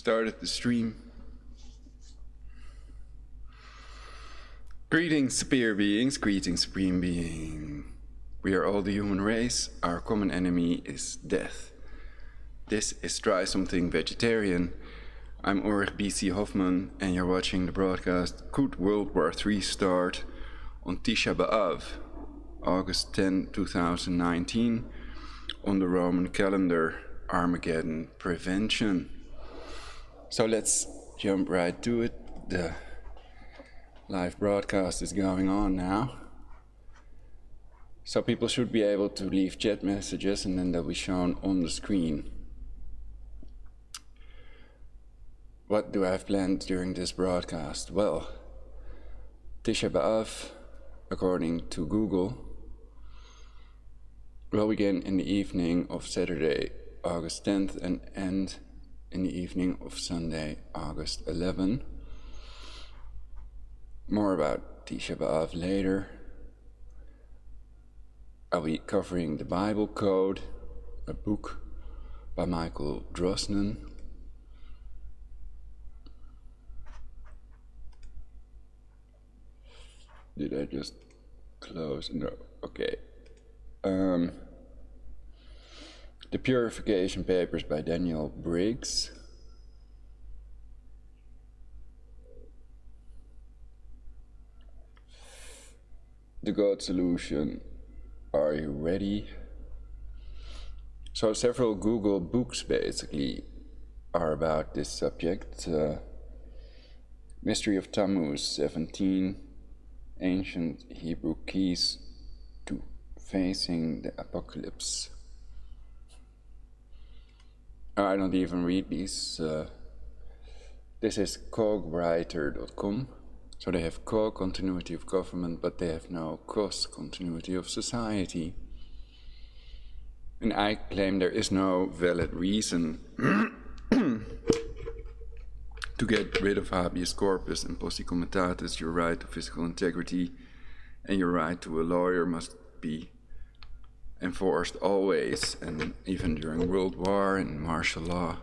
started the stream. Greetings, superior beings, greetings, supreme being. We are all the human race. Our common enemy is death. This is Try Something Vegetarian. I'm Ulrich B.C. Hoffman, and you're watching the broadcast Could World War III Start on Tisha B'Av, August 10, 2019, on the Roman calendar, Armageddon prevention. So let's jump right to it. The live broadcast is going on now. So people should be able to leave chat messages and then they'll be shown on the screen. What do I have planned during this broadcast? Well, Tisha B'Av, according to Google, will begin in the evening of Saturday, August 10th and end in the evening of Sunday, August 11th. More about Tisha B'Av later. I'll be covering the Bible Code, a book by Michael Drosnin. Did I just close? No, okay. The Purification Papers by Daniel Briggs. The God Solution. Are you ready? So several Google books basically are about this subject. Mystery of Tammuz 17, Ancient Hebrew Keys to Facing the Apocalypse. I don't even read these. This is cogwriter.com. So they have co-continuity of government, but they have no cross-continuity of society. And I claim there is no valid reason to get rid of habeas corpus and posse comitatus. Your right to physical integrity and your right to a lawyer must be enforced always, and even during World War and martial law.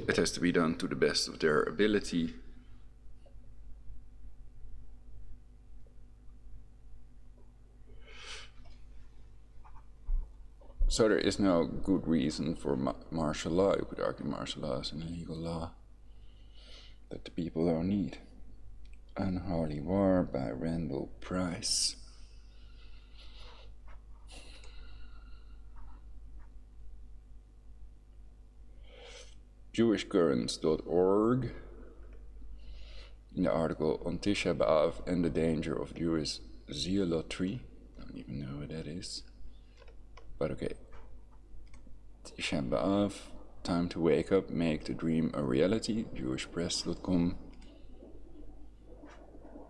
It has to be done to the best of their ability. So there is no good reason for martial law. You could argue martial law is an illegal law that the people don't need. Unholy War by Randall Price. JewishCurrents.org. In the article on Tisha B'Av and the danger of Jewish zealotry. I don't even know what that is. But okay. Tisha B'Av, time to wake up, make the dream a reality. JewishPress.com.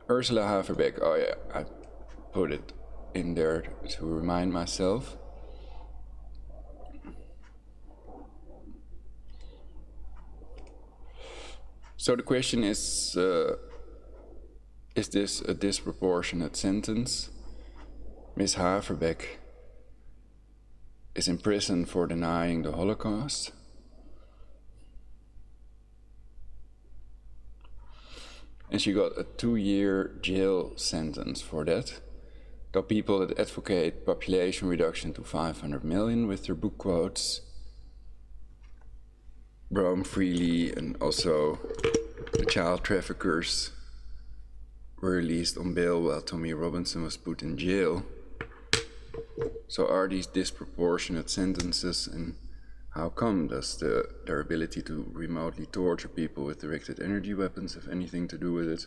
Ursula Haverbeck, oh yeah, I put it in there to remind myself. So the question is this a disproportionate sentence? Miss Haverbeck is in prison for denying the Holocaust. And she got a 2-year jail sentence for that. Though people that advocate population reduction to 500 million with their book quotes roam freely, and also the child traffickers were released on bail while Tommy Robinson was put in jail. So are these disproportionate sentences, and how come does their ability to remotely torture people with directed energy weapons have anything to do with it?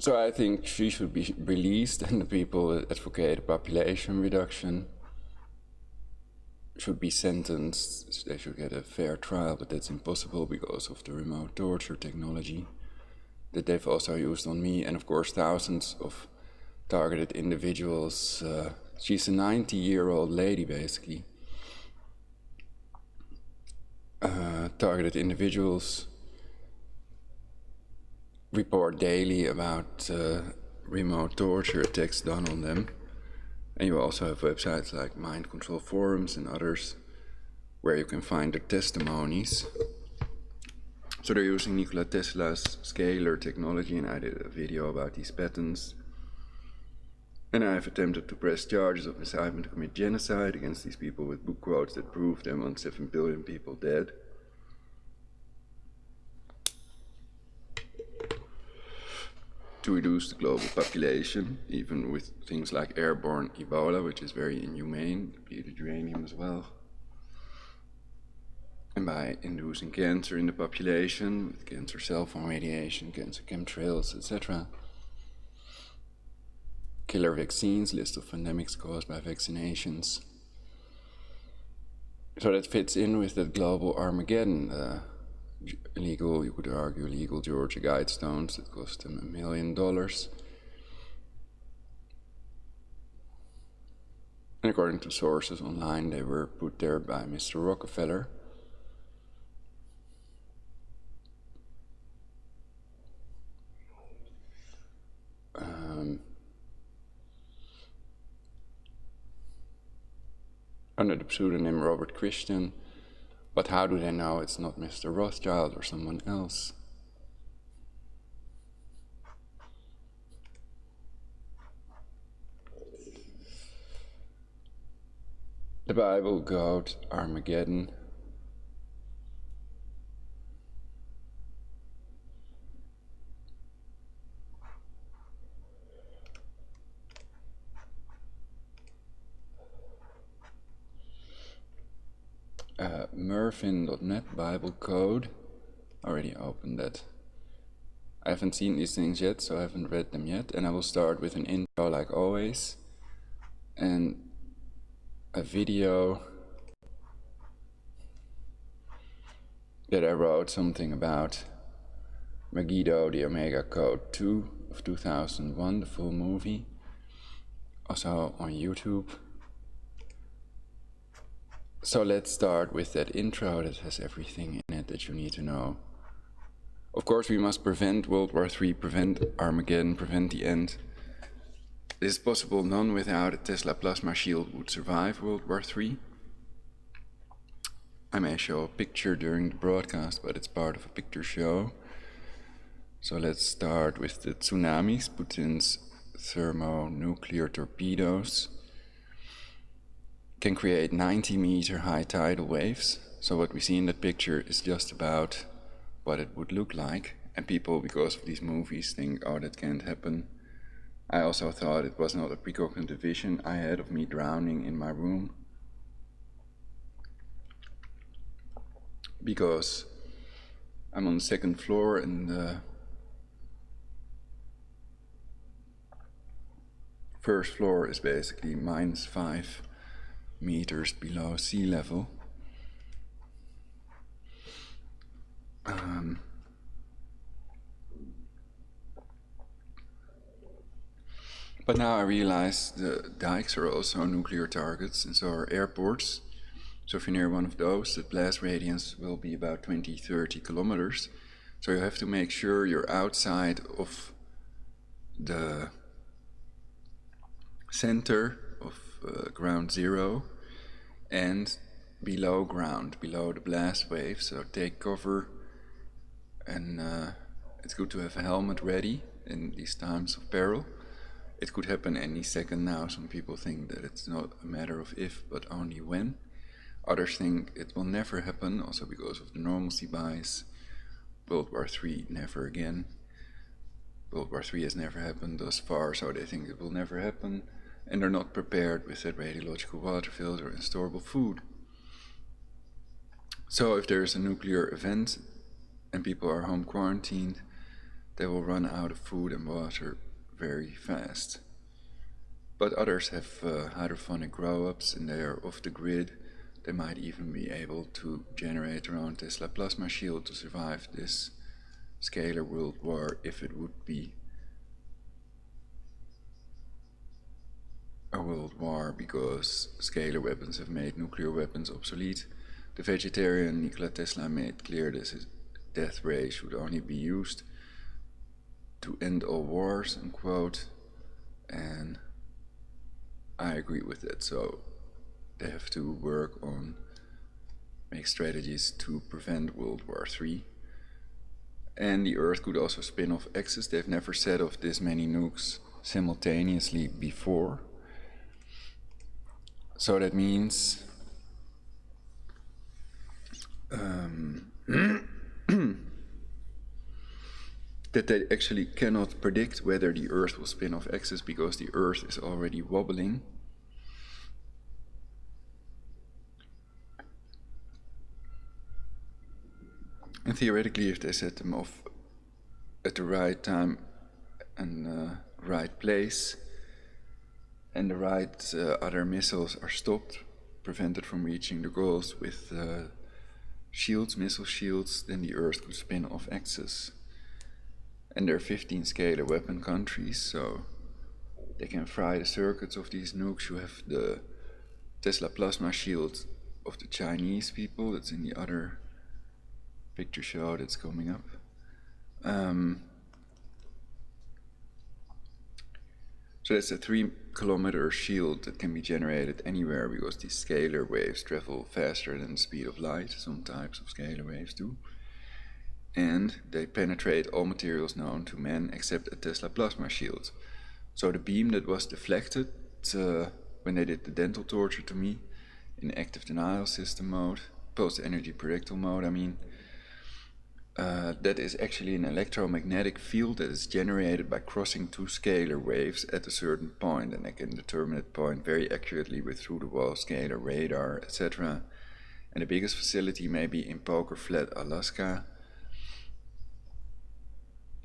So I think she should be released, and the people that advocate population reduction should be sentenced. They should get a fair trial, but that's impossible because of the remote torture technology that they've also used on me, and of course thousands of targeted individuals. She's a 90-year-old lady, basically. Targeted individuals report daily about remote torture attacks done on them. And you also have websites like Mind Control Forums and others where you can find their testimonies. So they're using Nikola Tesla's scalar technology, and I did a video about these patents. And I have attempted to press charges of incitement to commit genocide against these people with book quotes that prove them on 7 billion people dead. To reduce the global population, even with things like airborne Ebola, which is very inhumane, depleted uranium as well. And by inducing cancer in the population, with cancer cell phone radiation, cancer chemtrails, etc. Killer vaccines, list of pandemics caused by vaccinations. So that fits in with that global Armageddon, illegal, you could argue, illegal Georgia Guidestones that cost them $1 million. And according to sources online, they were put there by Mr. Rockefeller. Under the pseudonym Robert Christian, but how do they know it's not Mr. Rothschild or someone else? The Bible, God, Armageddon. Mervin.net Bible code. Already opened that. I haven't seen these things yet, so I haven't read them yet. And I will start with an intro like always. And a video that I wrote something about Megiddo, the Omega Code 2 of 2001, the full movie. Also on YouTube. So let's start with that intro that has everything in it that you need to know. Of course, we must prevent World War III, prevent Armageddon, prevent the end. It is possible none without a Tesla plasma shield would survive World War III. I may show a picture during the broadcast, but it's part of a picture show. So let's start with the tsunamis, Putin's thermonuclear torpedoes. Can create 90-meter high tidal waves. So what we see in that picture is just about what it would look like. And people, because of these movies, think, oh, that can't happen. I also thought it was not a precognitive vision I had of me drowning in my room. Because I'm on the second floor and the first floor is basically -5 meters below sea level. But now I realize the dikes are also nuclear targets, and so are airports. So if you're near one of those, the blast radius will be about 20-30 kilometers. So you have to make sure you're outside of the center of ground zero and below ground, below the blast wave. So take cover, and it's good to have a helmet ready in these times of peril. It could happen any second now. Some people think that it's not a matter of if, but only when. Others think it will never happen, also because of the normalcy bias. World War III, never again. World War III has never happened thus far, so they think it will never happen. And they're not prepared with that radiological water filter and storable food. So if there is a nuclear event and people are home quarantined, they will run out of food and water very fast. But others have hydroponic grow-ups and they are off the grid. They might even be able to generate their own Tesla plasma shield to survive this scalar world war, if it would be a world war, because scalar weapons have made nuclear weapons obsolete. The vegetarian Nikola Tesla made clear that his death ray should only be used to end all wars, unquote, and I agree with that. So they have to work on make strategies to prevent World War III. And the Earth could also spin off axis. They've never set off this many nukes simultaneously before. So that means that they actually cannot predict whether the Earth will spin off axis because the Earth is already wobbling. And theoretically, if they set them off at the right time and right place, and the right other missiles are stopped, prevented from reaching the goals with shields, missile shields, then the Earth could spin off axis. And there are 15 scalar weapon countries, so they can fry the circuits of these nukes. You have the Tesla plasma shield of the Chinese people, that's in the other picture show that's coming up. So that's a 3-kilometer shield that can be generated anywhere because these scalar waves travel faster than the speed of light. Some types of scalar waves do. And they penetrate all materials known to man except a Tesla plasma shield. So the beam that was deflected when they did the dental torture to me in active denial system mode, post-energy predictal mode, that is actually an electromagnetic field that is generated by crossing two scalar waves at a certain point, and I can determine that point very accurately with through-the-wall scalar radar, etc. And the biggest facility may be in Poker Flat, Alaska,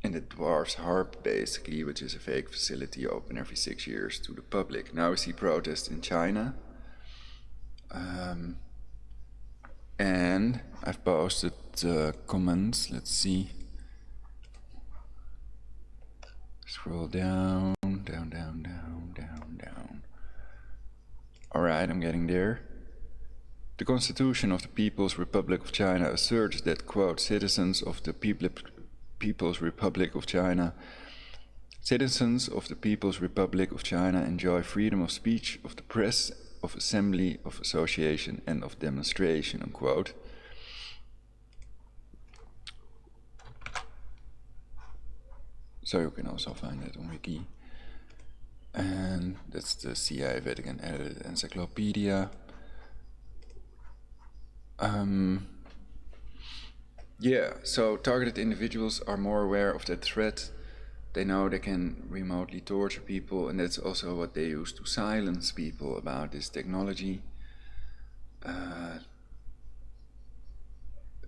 and it dwarfs HARP basically, which is a fake facility open every 6 years to the public. Now we see protests in China. And I've posted comments. Let's see. Scroll down. Alright, I'm getting there. The Constitution of the People's Republic of China asserts that, quote, citizens of the People's Republic of China enjoy freedom of speech, of the press, of assembly, of association, and of demonstration, unquote. So you can also find that on Wiki. And that's the CIA Vatican edited encyclopedia. So targeted individuals are more aware of that threat. They know they can remotely torture people, and that's also what they use to silence people about this technology.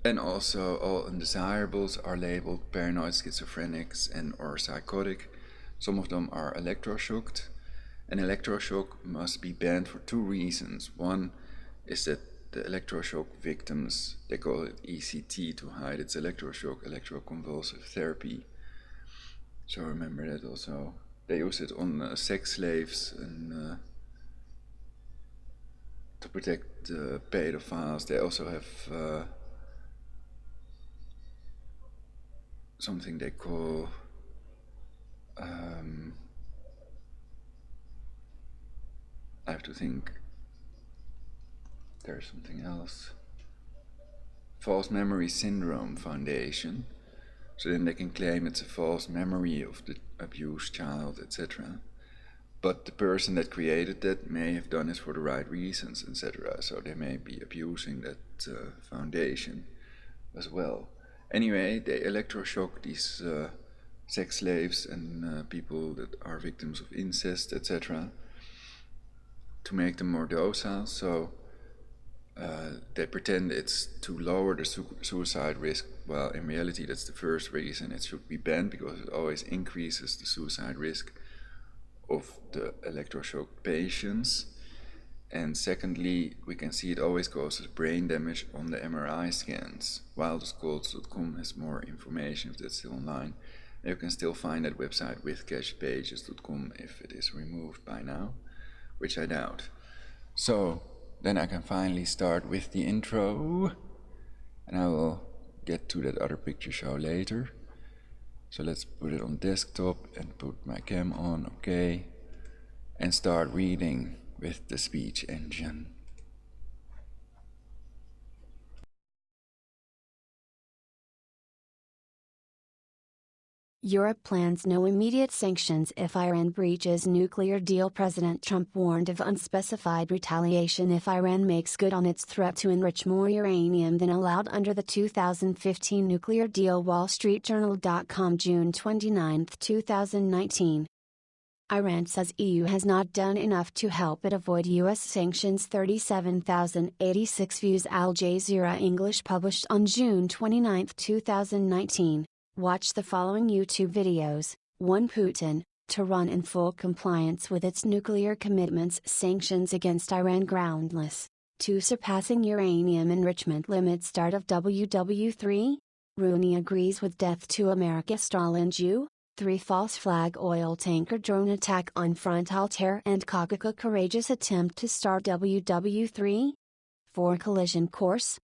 And also all undesirables are labeled paranoid schizophrenics and or psychotic. Some of them are electroshocked. And electroshock must be banned for 2 reasons. One is that the electroshock victims, they call it ECT to hide its electroshock, electroconvulsive therapy. So remember that also. They use it on sex slaves and to protect pedophiles. They also have something they call I have to think. There's something else. False Memory Syndrome Foundation. So then they can claim it's a false memory of the abused child, etc. But the person that created that may have done it for the right reasons, etc. So they may be abusing that foundation as well. Anyway, they electroshock these sex slaves and people that are victims of incest, etc. to make them more docile. So they pretend it's to lower the suicide risk. Well, in reality, that's the first reason it should be banned, because it always increases the suicide risk of the electroshock patients. And secondly, we can see it always causes brain damage on the MRI scans. Wildescults.com has more information if that's still online. And you can still find that website with cachepages.com if it is removed by now, which I doubt. So then I can finally start with the intro, and I will get to that other picture show later. So let's put it on desktop and put my cam on, okay, and start reading with the speech engine. Europe plans no immediate sanctions if Iran breaches nuclear deal. President Trump warned of unspecified retaliation if Iran makes good on its threat to enrich more uranium than allowed under the 2015 nuclear deal. WallStreetJournal.com, June 29, 2019. Iran says EU has not done enough to help it avoid US sanctions. 37,086 views. Al Jazeera English published on June 29, 2019. Watch the following YouTube videos. 1. Putin, to run in full compliance with its nuclear commitments. Sanctions against Iran groundless. 2. Surpassing uranium enrichment limit. Start of WW3. Rooney agrees with death to America. Stalin Jew. 3. False flag oil tanker drone attack on Frontaltair and Coca-Cola. Courageous attempt to start WW3. 4. Collision course.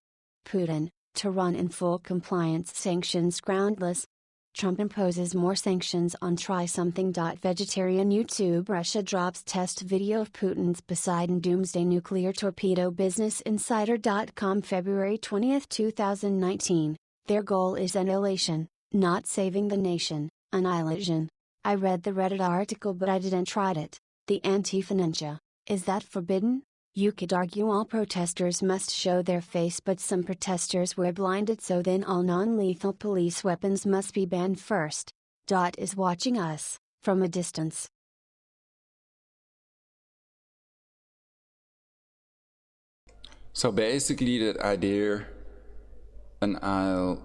Putin, to run in full compliance. Sanctions groundless. Trump imposes more sanctions on Try Something.Vegetarian. YouTube. Russia drops test video of Putin's Poseidon doomsday nuclear torpedo. BusinessInsider.com, February 20, 2019. Their goal is annihilation, not saving the nation. Annihilation. I read the Reddit article but I didn't try it. The Antifa Ninja. Is that forbidden? You could argue all protesters must show their face, but some protesters were blinded, so then all non-lethal police weapons must be banned first. Dot is watching us, from a distance. So basically that idea, annihilation,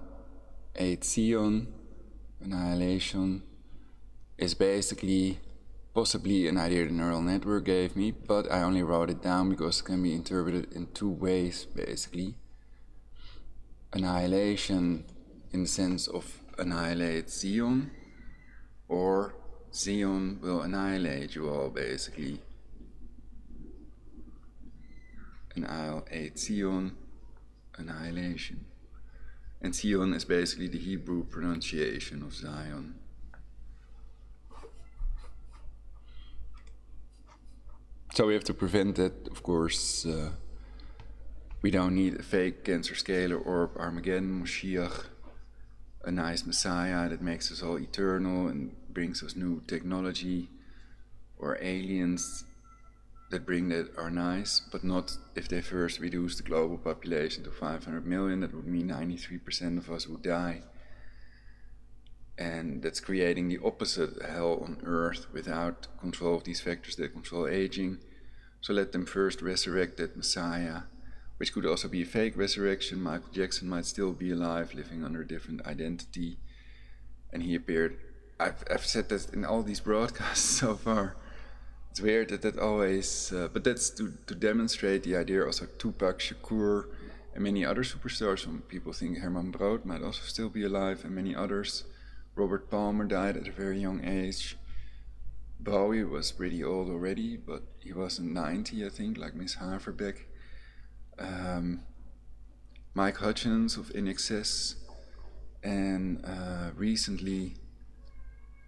is basically possibly an idea the neural network gave me, but I only wrote it down because it can be interpreted in two ways, basically. Annihilation in the sense of annihilate Zion, or Zion will annihilate you all, basically. Annihilate Zion, annihilation. And Zion is basically the Hebrew pronunciation of Zion. So we have to prevent that, of course. We don't need a fake cancer scalar orb, Armageddon, Moshiach, a nice Messiah that makes us all eternal and brings us new technology, or aliens that bring that are nice, but not if they first reduce the global population to 500 million. That would mean 93% of us would die. And that's creating the opposite hell on earth without control of these factors that control aging. So let them first resurrect that Messiah, which could also be a fake resurrection. Michael Jackson might still be alive, living under a different identity. And he appeared, I've said that in all these broadcasts so far. It's weird that always, but that's to demonstrate the idea. Also Tupac Shakur and many other superstars. Some people think Herman Brood might also still be alive, and many others. Robert Palmer died at a very young age. Bowie was pretty old already, but he wasn't 90, I think, like Miss Haverbeck. Mike Hutchins of In Excess, and recently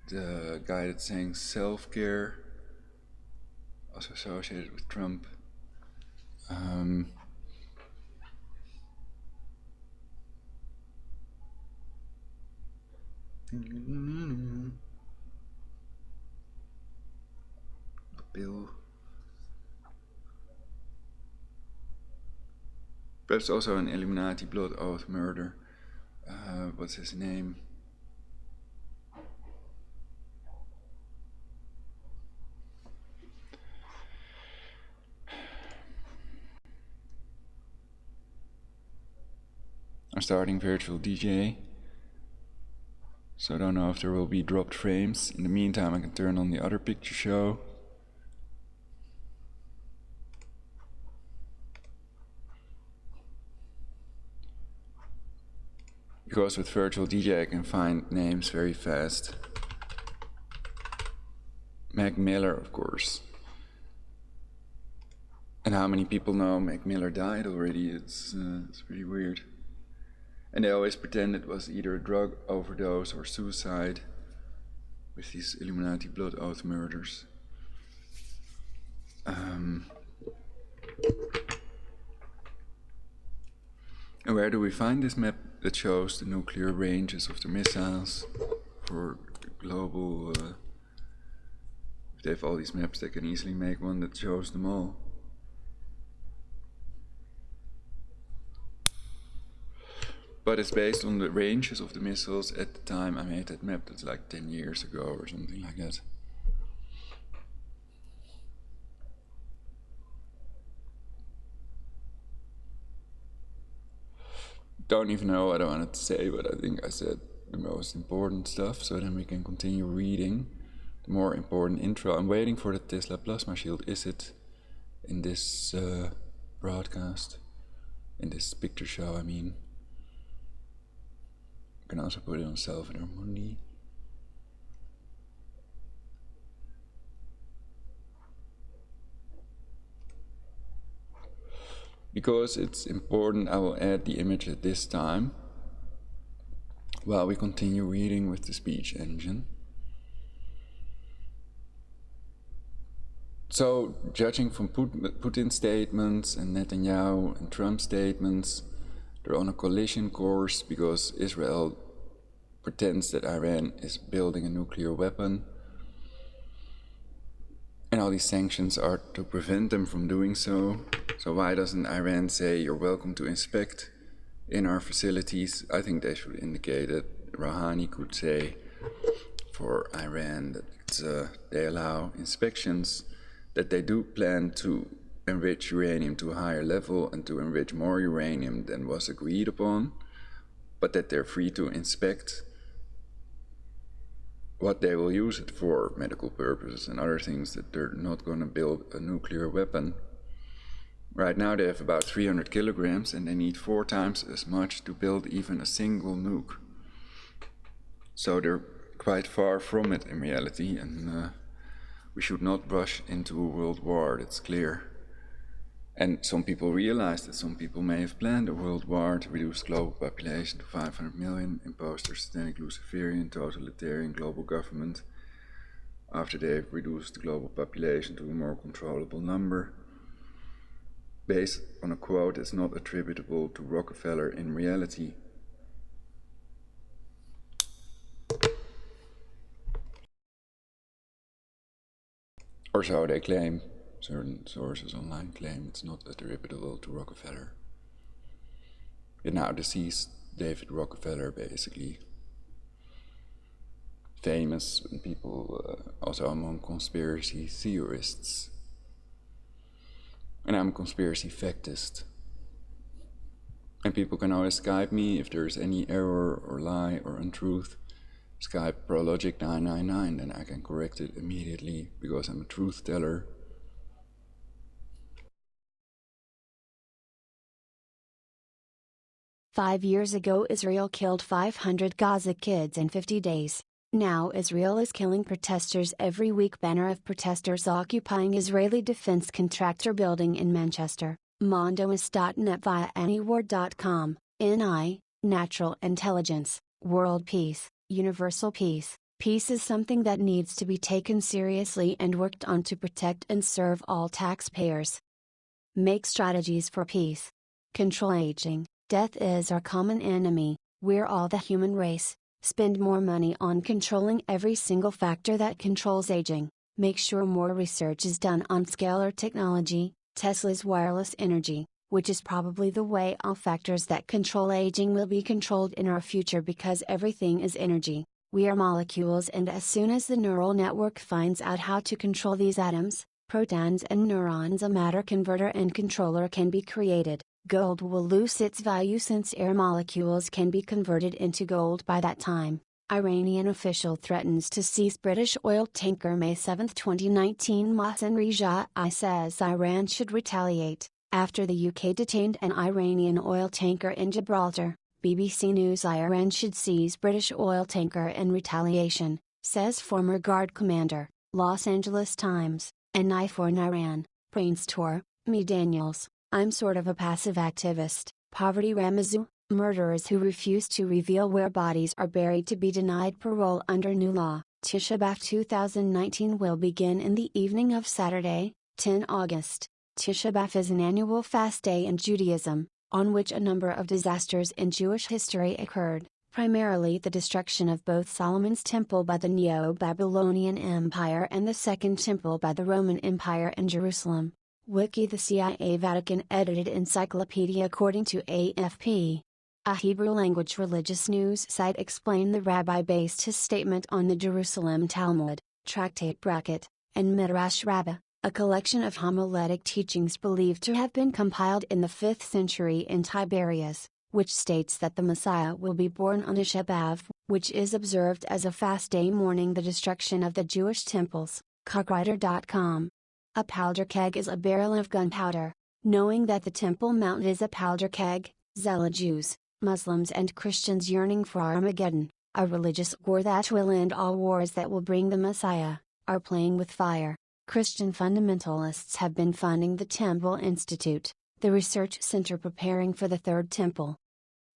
the guy that sang Self-Care, also associated with Trump. Bill. Perhaps also an Illuminati blood oath murder. What's his name? I'm starting virtual DJ, so I don't know if there will be dropped frames. In the meantime, I can turn on the other picture show. Because with virtual DJ I can find names very fast. Mac Miller, of course. And how many people know Mac Miller died already? It's pretty weird. And they always pretend it was either a drug overdose or suicide with these Illuminati blood oath murders. And where do we find this map that shows the nuclear ranges of the missiles for global... if they have all these maps, they can easily make one that shows them all. But it's based on the ranges of the missiles at the time I made that map. That's like 10 years ago or something like that. Don't even know what I wanted to say, but I think I said the most important stuff, so then we can continue reading the more important intro. I'm waiting for the Tesla plasma shield. Is it in this broadcast? In this picture show, I mean. You can also put it on Self and Harmony. Because it's important, I will add the image at this time while we continue reading with the speech engine. So, judging from Putin's statements and Netanyahu and Trump's statements, they're on a collision course because Israel pretends that Iran is building a nuclear weapon. And all these sanctions are to prevent them from doing so. So why doesn't Iran say, you're welcome to inspect in our facilities? I think they should indicate that Rouhani could say for Iran that they allow inspections, that they do plan to enrich uranium to a higher level and to enrich more uranium than was agreed upon, but that they're free to inspect what they will use it for, medical purposes and other things, that they're not going to build a nuclear weapon. Right now they have about 300 kilograms and they need 4 times as much to build even a single nuke. So they're quite far from it in reality, and we should not rush into a world war, that's clear. And some people realize that some people may have planned a world war to reduce global population to 500 million, impose their satanic Luciferian totalitarian global government after they've reduced the global population to a more controllable number, based on a quote that's not attributable to Rockefeller in reality. Or so they claim. Certain sources online claim it's not attributable to Rockefeller. The now deceased David Rockefeller, basically. Famous people, also among conspiracy theorists. And I'm a conspiracy factist. And people can always Skype me if there's any error or lie or untruth. Skype Prologic999, then I can correct it immediately because I'm a truth teller. Five years ago, Israel killed 500 Gaza kids in 50 days. Now Israel is killing protesters every week. Banner of protesters occupying Israeli defense contractor building in Manchester. Mondoist.net via anywar.com. NI, Natural Intelligence, World Peace, Universal Peace. Peace is something that needs to be taken seriously and worked on to protect and serve all taxpayers. Make strategies for peace. Control aging. Death is our common enemy. We're all the human race. Spend more money on controlling every single factor that controls aging. Make sure more research is done on scalar technology, Tesla's wireless energy, which is probably the way all factors that control aging will be controlled in our future, because everything is energy. We are molecules, and as soon as the neural network finds out how to control these atoms, protons and neurons, a matter converter and controller can be created. Gold will lose its value since air molecules can be converted into gold by that time. Iranian official threatens to seize British oil tanker May 7, 2019. Mohsen Rejai says Iran should retaliate, after the UK detained an Iranian oil tanker in Gibraltar. BBC News: Iran should seize British oil tanker in retaliation, says former Guard commander. Los Angeles Times. A knife for Iran. Prince Tor, me Daniels. I'm sort of a passive activist. Poverty Ramazu, Murderers who refuse to reveal where bodies are buried to be denied parole under new law. Tisha B'Av 2019 will begin in the evening of Saturday, 10 August. Tisha B'Av is an annual fast day in Judaism, on which a number of disasters in Jewish history occurred, primarily the destruction of both Solomon's temple by the Neo-Babylonian Empire and the Second Temple by the Roman Empire in Jerusalem. Wiki: the CIA Vatican edited encyclopedia according to AFP. A Hebrew-language religious news site explained the rabbi based his statement on the Jerusalem Talmud, Tractate Bracket, and Midrash Rabbah, a collection of homiletic teachings believed to have been compiled in the 5th century in Tiberias, which states that the Messiah will be born on Tisha B'Av, which is observed as a fast day mourning the destruction of the Jewish temples. Cockwriter.com. A powder keg is a barrel of gunpowder. Knowing that the Temple Mount is a powder keg, zealot Jews, Muslims and Christians yearning for Armageddon, a religious war that will end all wars that will bring the Messiah, are playing with fire. Christian fundamentalists have been funding the Temple Institute, the research center preparing for the Third Temple.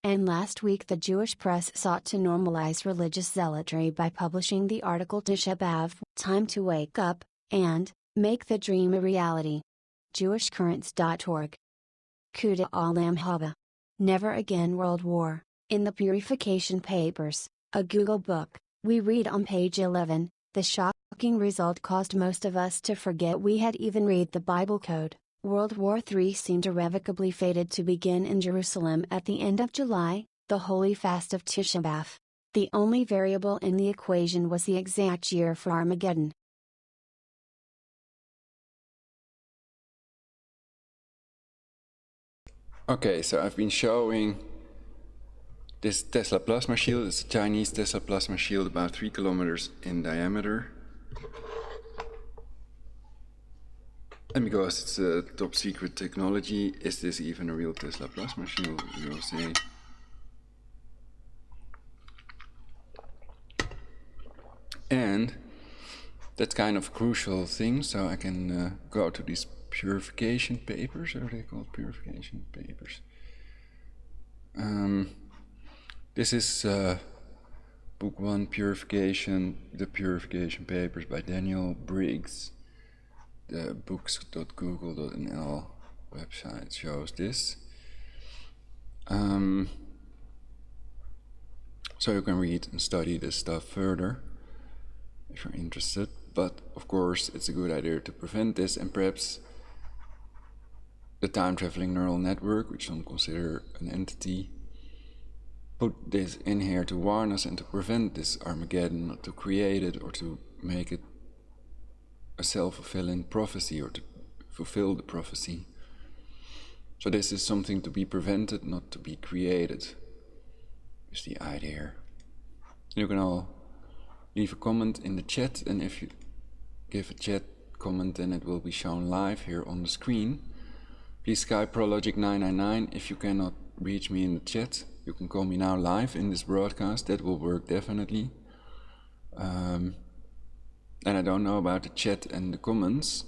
And last week the Jewish press sought to normalize religious zealotry by publishing the article Tisha B'Av, Time to Wake Up, and Make the Dream a Reality. JewishCurrents.org. Kuda Olam Haba. Never Again World War. In the Purification Papers, a Google book, we read on page 11, the shocking result caused most of us to forget we had even read the Bible code. World War III seemed irrevocably fated to begin in Jerusalem at the end of July, the holy fast of Tisha B'Av. The only variable in the equation was the exact year for Armageddon. Okay, so I've been showing this Tesla plasma shield. It's a Chinese Tesla plasma shield about 3 kilometers in diameter. And because it's a top secret technology, is this even a real Tesla plasma shield? We will see. And that's kind of a crucial thing, so I can go to these purification papers. Are they called purification papers? This is book 1, Purification, the Purification Papers by Daniel Briggs. The books.google.nl website shows this. So you can read and study this stuff further if you're interested. But of course it's a good idea to prevent this, and perhaps the time-traveling neural network, which some consider an entity, put this in here to warn us and to prevent this Armageddon, not to create it or to make it a self-fulfilling prophecy or to fulfill the prophecy. So this is something to be prevented, not to be created, is the idea. You can all leave a comment in the chat, and if you give a chat comment, then it will be shown live here on the screen. Please Skype Prologic999. If you cannot reach me in the chat, you can call me now live in this broadcast. That will work definitely. And I don't know about the chat and the comments.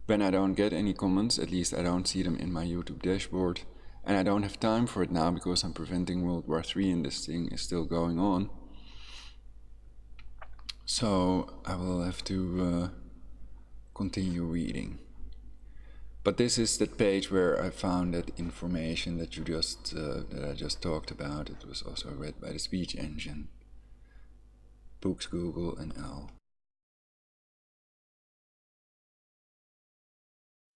When I don't get any comments, at least I don't see them in my YouTube dashboard. And I don't have time for it now because I'm preventing World War III and this thing is still going on. So I will have to continue reading. But this is that page where I found that information that you just that I just talked about. It was also read by the speech engine. Books, Google, and L.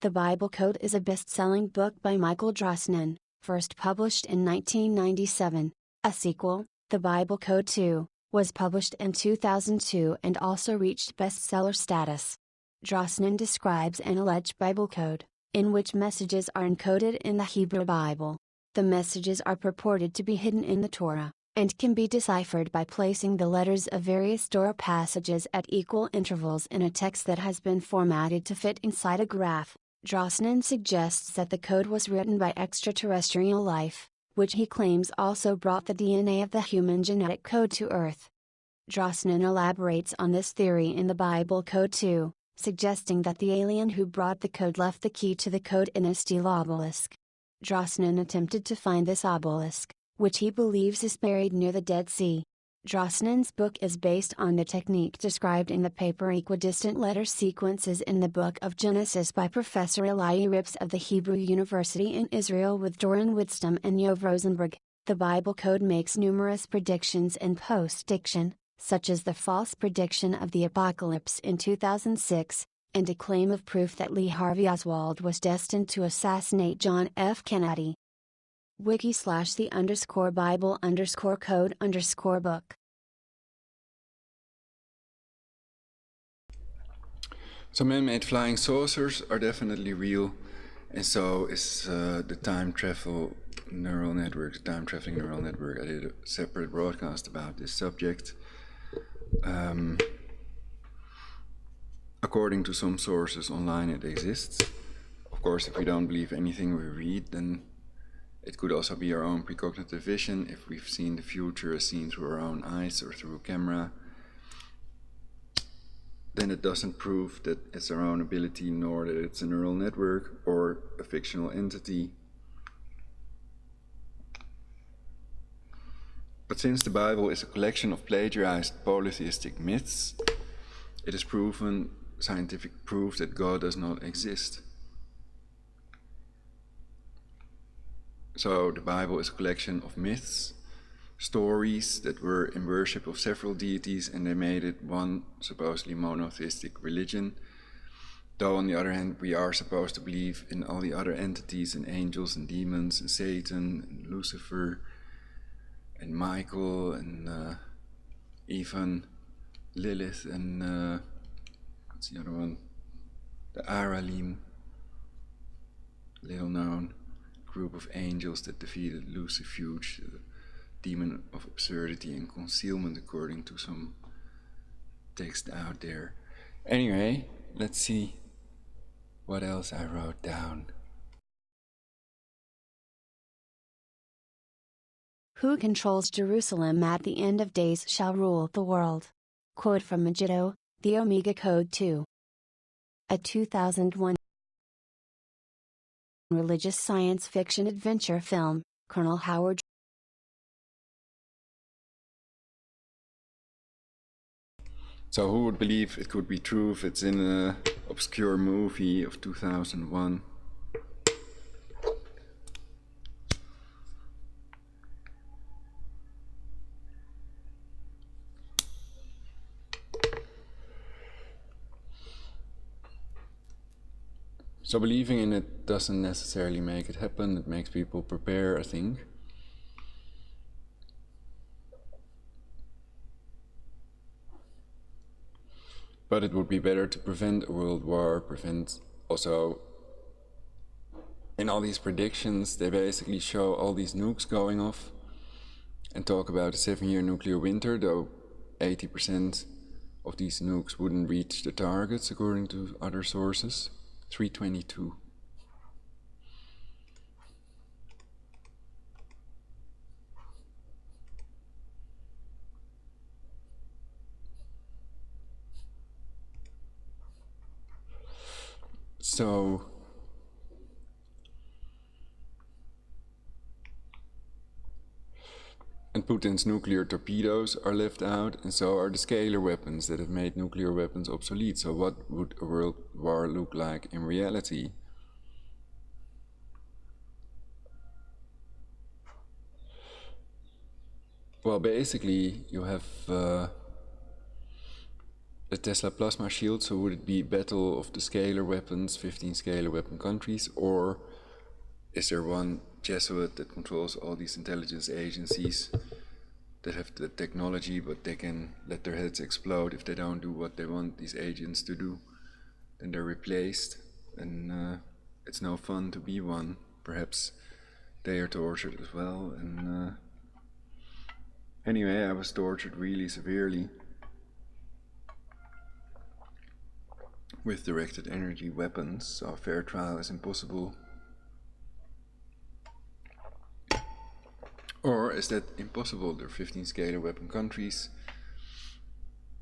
The Bible Code is a best-selling book by Michael Drosnin, first published in 1997. A sequel, The Bible Code 2, was published in 2002 and also reached bestseller status. Drosnin describes an alleged Bible code, in which messages are encoded in the Hebrew Bible. The messages are purported to be hidden in the Torah, and can be deciphered by placing the letters of various Torah passages at equal intervals in a text that has been formatted to fit inside a graph. Drosnin suggests that the code was written by extraterrestrial life, which he claims also brought the DNA of the human genetic code to Earth. Drosnin elaborates on this theory in the Bible Code 2, suggesting that the alien who brought the code left the key to the code in a steel obelisk. Drosnin attempted to find this obelisk, which he believes is buried near the Dead Sea. Drosnin's book is based on the technique described in the paper Equidistant Letter Sequences in the Book of Genesis by Professor Eli Rips of the Hebrew University in Israel with Doron Widstam and Yov Rosenberg. The Bible Code makes numerous predictions in post-diction, such as the false prediction of the apocalypse in 2006, and a claim of proof that Lee Harvey Oswald was destined to assassinate John F. Kennedy. wiki/the_Bible_code_book. So man-made flying saucers are definitely real, and so is the time-traveling neural network. I did a separate broadcast about this subject. According to some sources online, it exists. Of course, if we don't believe anything we read, then it could also be our own precognitive vision, if we've seen the future as seen through our own eyes or through a camera. Then it doesn't prove that it's our own ability, nor that it's a neural network or a fictional entity. But since the Bible is a collection of plagiarized polytheistic myths, it is proven scientific proof that God does not exist. So the Bible is a collection of myths, stories that were in worship of several deities, and they made it one supposedly monotheistic religion. Though on the other hand, we are supposed to believe in all the other entities and angels and demons and Satan and Lucifer and Michael and even Lilith and what's the other one? The Aralim, little known group of angels that defeated Lucifuge, the demon of absurdity and concealment, according to some text out there. Anyway, let's see what else I wrote down. Who controls Jerusalem at the end of days shall rule the world. Quote from Megiddo, The Omega Code 2. A 2001 religious science fiction adventure film, Colonel Howard. So who would believe it could be true if it's in an obscure movie of 2001? So believing in it doesn't necessarily make it happen. It makes people prepare, I think. But it would be better to prevent a world war, prevent also, in all these predictions, they basically show all these nukes going off and talk about a 7-year nuclear winter, though 80% of these nukes wouldn't reach the targets, according to other sources. 322. So and Putin's nuclear torpedoes are left out, and so are the scalar weapons that have made nuclear weapons obsolete. So what would a world war look like in reality? Well, basically, you have the Tesla plasma shield, so would it be battle of the scalar weapons, 15 scalar weapon countries, or is there one Jesuit that controls all these intelligence agencies that have the technology, but they can let their heads explode if they don't do what they want these agents to do? Then they're replaced, and it's no fun to be one. Perhaps they are tortured as well, and anyway, I was tortured really severely with directed energy weapons, so a fair trial is impossible. Or is that impossible? There are 15 scalar weapon countries.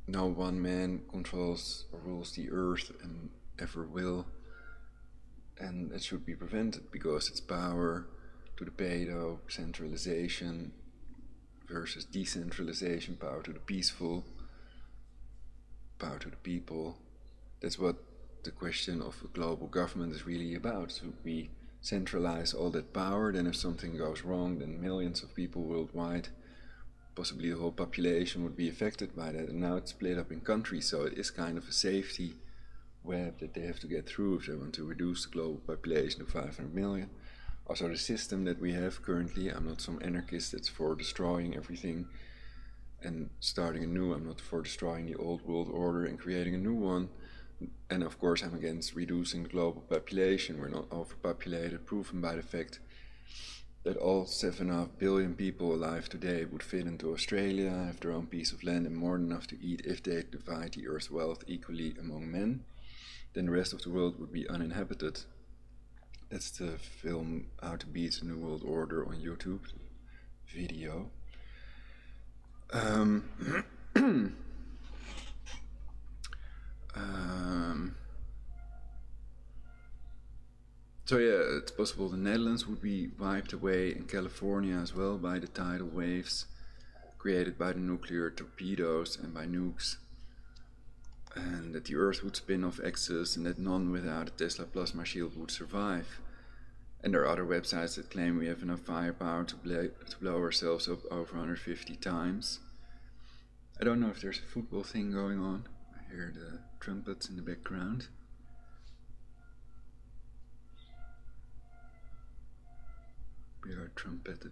No one man controls or rules the earth and ever will. and it should be prevented because it's power to the pedo, centralization versus decentralization, power to the peaceful, power to the people. That's what the question of a global government is really about. Should we centralize all that power? Then if something goes wrong, then millions of people worldwide, possibly the whole population, would be affected by that. And now it's split up in countries, so it is kind of a safety web that they have to get through if they want to reduce the global population to 500 million. Also the system that we have currently, I'm not some anarchist that's for destroying everything and starting anew. I'm not for destroying the old world order and creating a new one. And of course I'm against reducing the global population. We're not overpopulated, proven by the fact that all 7.5 billion people alive today would fit into Australia, have their own piece of land and more than enough to eat if they divide the earth's wealth equally among men. Then the rest of the world would be uninhabited. That's the film How to Beat the New World Order on YouTube video. So yeah, it's possible the Netherlands would be wiped away, and California as well, by the tidal waves created by the nuclear torpedoes and by nukes, and that the Earth would spin off axis and that none without a Tesla plasma shield would survive. And there are other websites that claim we have enough firepower to blow ourselves up over 150 times. I don't know if there's a football thing going on. I hear the trumpets in the background. We are trumpet.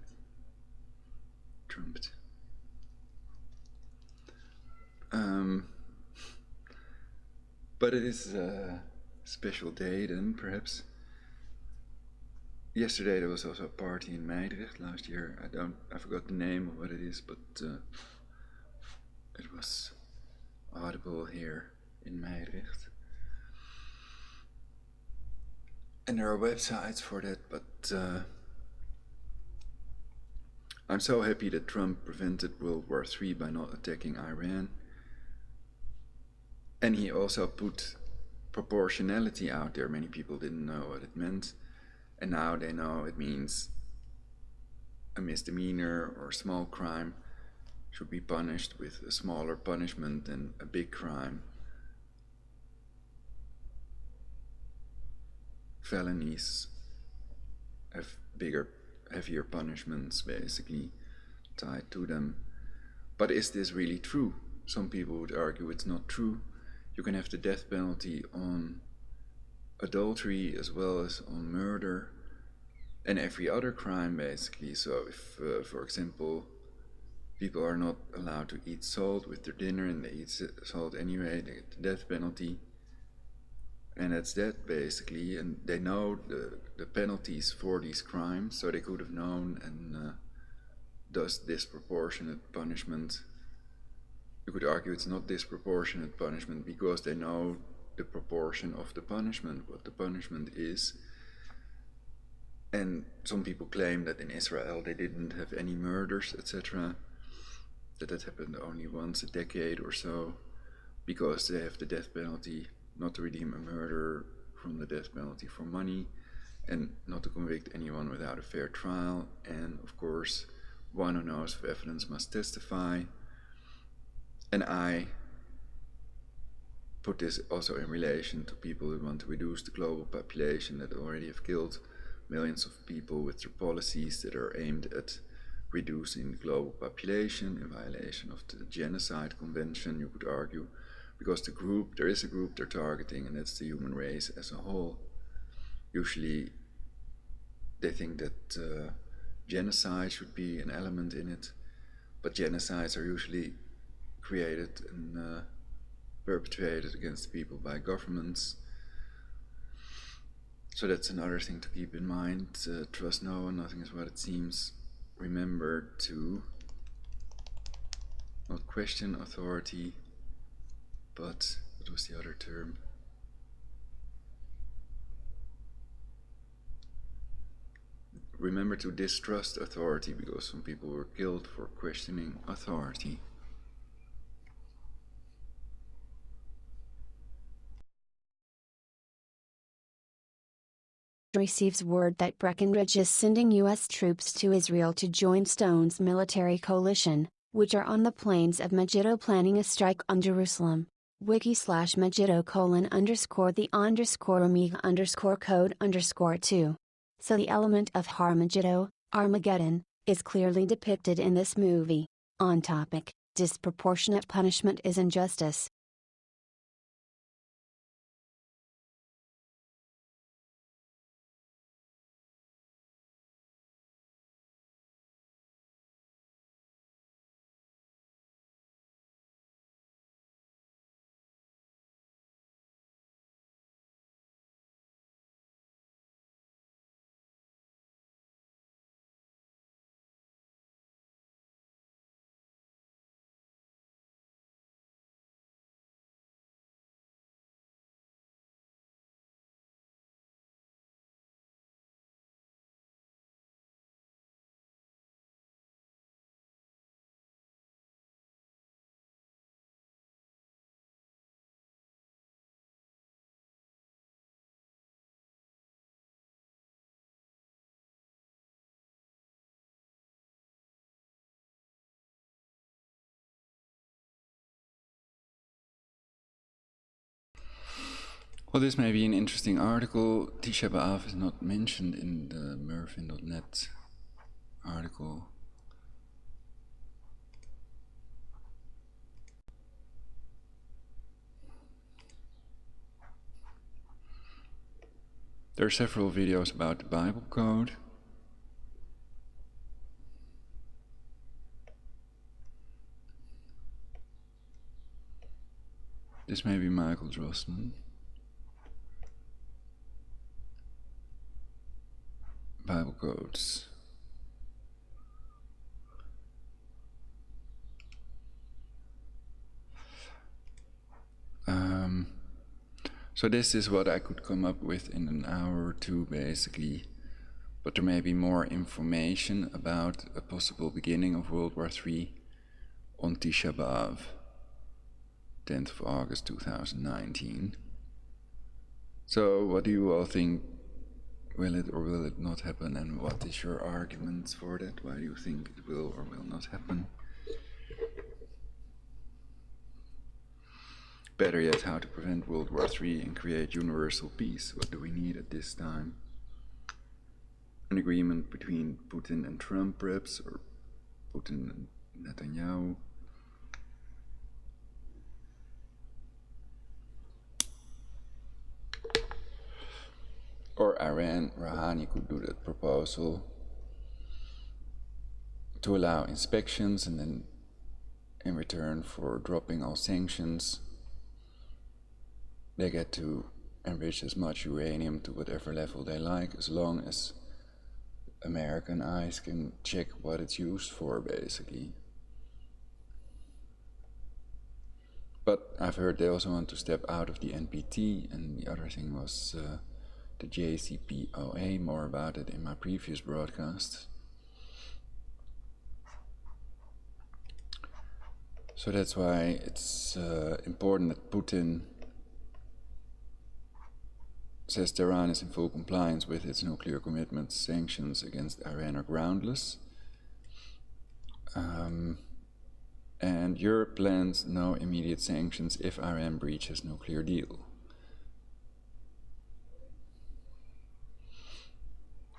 But it is a special day then, perhaps. Yesterday there was also a party in Meidrecht last year. I forgot the name of what it is, but it was audible here in Meidrecht. And there are websites for that, but I'm so happy that Trump prevented World War III by not attacking Iran. And he also put proportionality out there. Many people didn't know what it meant, and now they know it means a misdemeanor or small crime should be punished with a smaller punishment than a big crime. Felonies have heavier punishments basically tied to them. But is this really true? Some people would argue it's not true. You can have the death penalty on adultery as well as on murder and every other crime basically. So if, for example, people are not allowed to eat salt with their dinner and they eat salt anyway, they get the death penalty. And that's that basically, and they know the penalties for these crimes, so they could have known and thus disproportionate punishment. You could argue it's not disproportionate punishment because they know the proportion of the punishment, what the punishment is. And some people claim that in Israel they didn't have any murders, etc. That happened only once a decade or so, because they have the death penalty, not to redeem a murderer from the death penalty for money, and not to convict anyone without a fair trial, and of course one who knows of evidence must testify. And I put this also in relation to people who want to reduce the global population that already have killed millions of people with their policies that are aimed at reducing the global population in violation of the Genocide Convention, you could argue, because there is a group they're targeting, and that's the human race as a whole. Usually they think that genocide should be an element in it, but genocides are usually created and perpetrated against people by governments. So that's another thing to keep in mind. Trust no one, nothing is what it seems. Remember to not question authority, but what was the other term? Remember to distrust authority, because some people were killed for questioning authority. receives word that Breckinridge is sending U.S. troops to Israel to join Stone's military coalition, which are on the plains of Megiddo planning a strike on Jerusalem. Wiki/Megiddo:_the_Omega_code_2. So the element of Armageddon, Armageddon, is clearly depicted in this movie. On topic, disproportionate punishment is injustice. Well, this may be an interesting article. Tisha B'Av is not mentioned in the Mervin.net article. There are several videos about the Bible code. This may be Michael Drossman. Bible codes. So this is what I could come up with in an hour or two, basically. But there may be more information about a possible beginning of World War III on Tisha B'Av, 10th of August 2019. So what do you all think? Will it or will it not happen? And what is your argument for that? Why do you think it will or will not happen? Better yet, how to prevent World War III and create universal peace. What do we need at this time? An agreement between Putin and Trump, perhaps, or Putin and Netanyahu. Or Iran, Rouhani could do that proposal to allow inspections and then in return for dropping all sanctions, they get to enrich as much uranium to whatever level they like, as long as American eyes can check what it's used for, basically. But I've heard they also want to step out of the NPT, and the other thing was the JCPOA, more about it in my previous broadcast. So that's why it's important that Putin says Tehran is in full compliance with its nuclear commitments. Sanctions against Iran are groundless. And Europe plans no immediate sanctions if Iran breaches nuclear deal.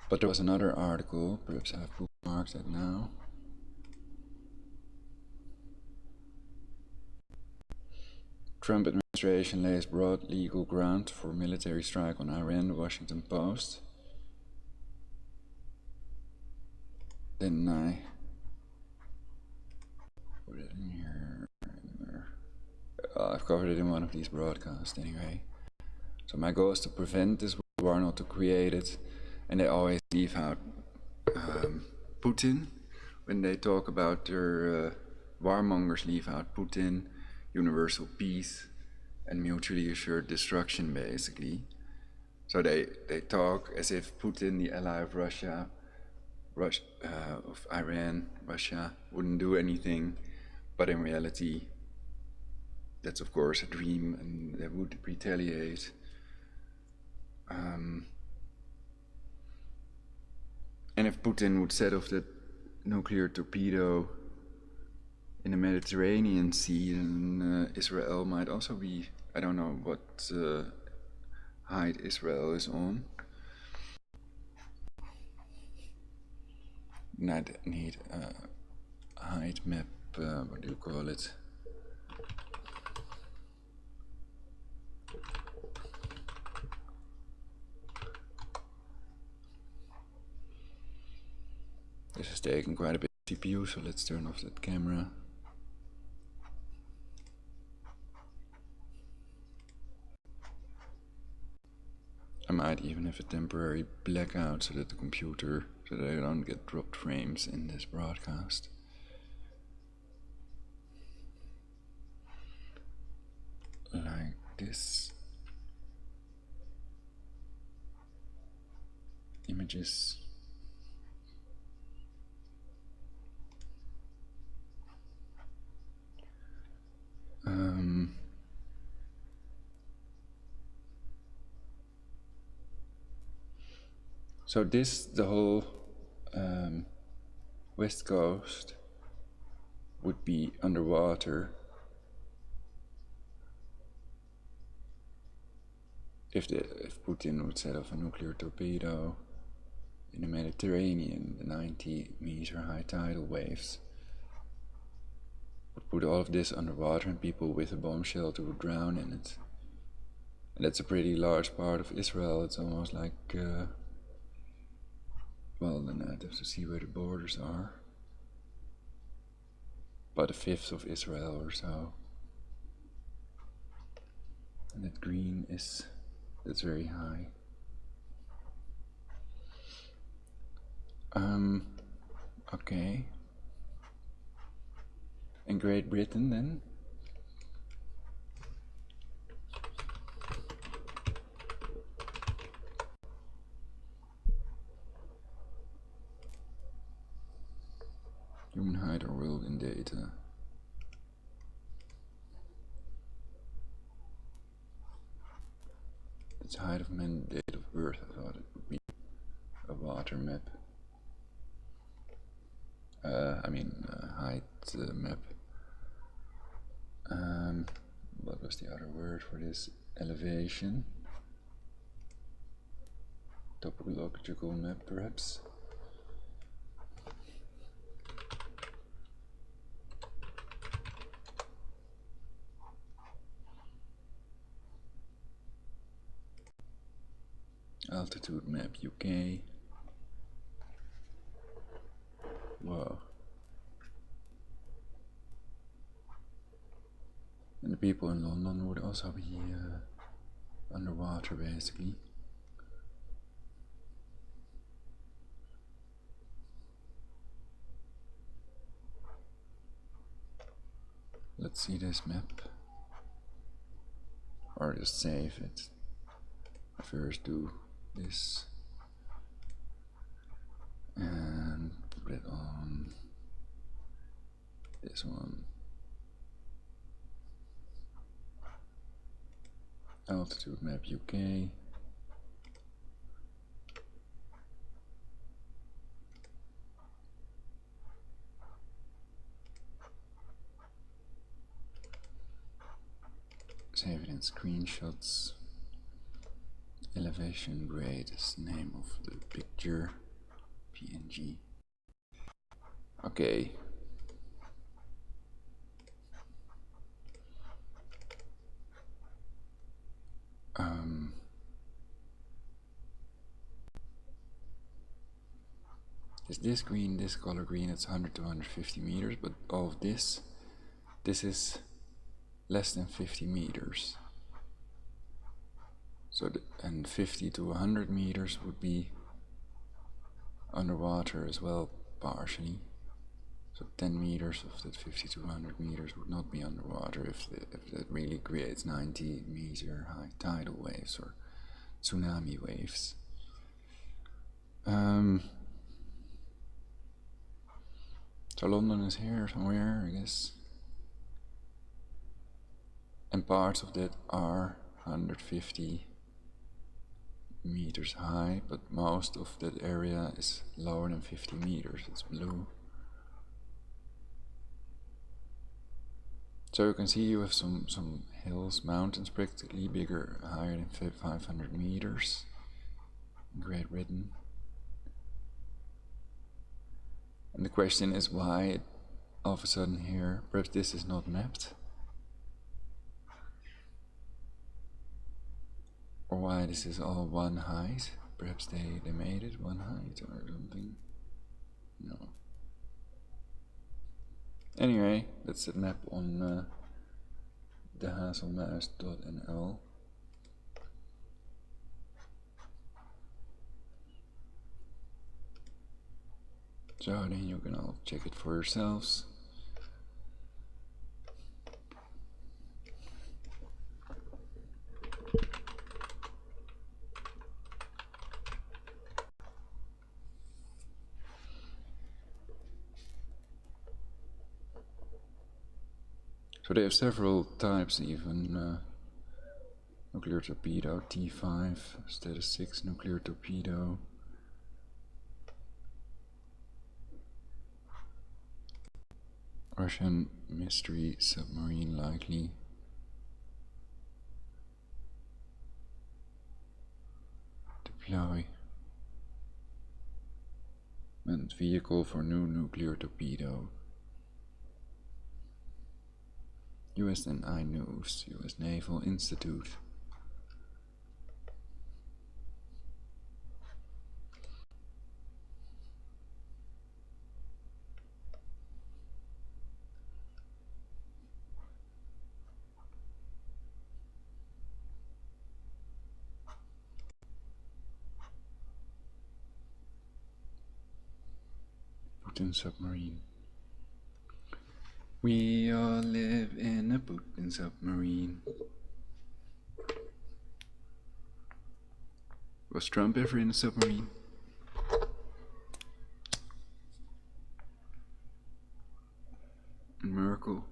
But there was another article, perhaps I've bookmarked it now. Trump administration lays broad legal ground for military strike on Iran, the Washington Post. Then I put it in here. I've covered it in one of these broadcasts anyway. So my goal is to prevent this war, not to create it. And they always leave out Putin. When they talk about their warmongers, leave out Putin, universal peace, and mutually assured destruction, basically. So they talk as if Putin, the ally of Russia, of Iran, Russia, wouldn't do anything. But in reality, that's of course a dream, and they would retaliate. And if Putin would set off that nuclear torpedo in the Mediterranean Sea, then Israel might also be, I don't know what height Israel is on. And I need a height map, what do you call it? This has taken quite a bit of CPU, so let's turn off that camera. I might even have a temporary blackout so that the computer, so that I don't get dropped frames in this broadcast. Like this. Images. So this, the whole west coast would be underwater if Putin would set off a nuclear torpedo in the Mediterranean. The 90-meter high tidal waves would put all of this underwater, and people with a bomb shelter would drown in it. And that's a pretty large part of Israel. It's almost like, well, then I'd have to see where the borders are. About a fifth of Israel or so. And that green is, that's very high. Okay. And Great Britain then? Human height or world in data. It's height of man, date of birth. I thought it would be a water map. Height map. What was the other word for this? Elevation. Topological map, perhaps. Altitude map UK. Wow. And the people in London would also be underwater, basically. Let's see this map. Or just save it. I first do this. And put it on this one. Altitude map UK. Save it in screenshots. Elevation grade is the name of the picture. PNG. Okay. Is this green, this color green? It's 100 to 150 meters, but all of this is less than 50 meters. So, and 50 to 100 meters would be underwater as well, partially. So 10 meters of that 50 to 100 meters would not be underwater if that really creates 90-meter high tidal waves or tsunami waves. So London is here somewhere, I guess. And parts of that are 150 meters high, but most of that area is lower than 50 meters. It's blue. So you can see you have some hills, mountains practically bigger, higher than 500 meters in Great Britain. And the question is why all of a sudden here, perhaps this is not mapped. Or why this is all one height. Perhaps they made it one height or something. No. Anyway, that's the map on dehazelmuis.nl. So then you can all check it for yourselves. So they have several types even. Nuclear torpedo, T5, status 6 nuclear torpedo. Russian mystery submarine likely. Deploy. Manned vehicle for new nuclear torpedo. USNI News, US Naval Institute. Putin submarine. We all live in a Putin submarine. Was Trump ever in a submarine? And Merkel?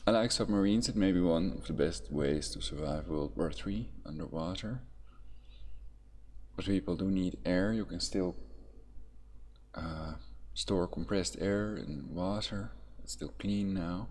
I like submarines. It may be one of the best ways to survive World War III underwater. But people do need air. You can still store compressed air in water. It's still clean now.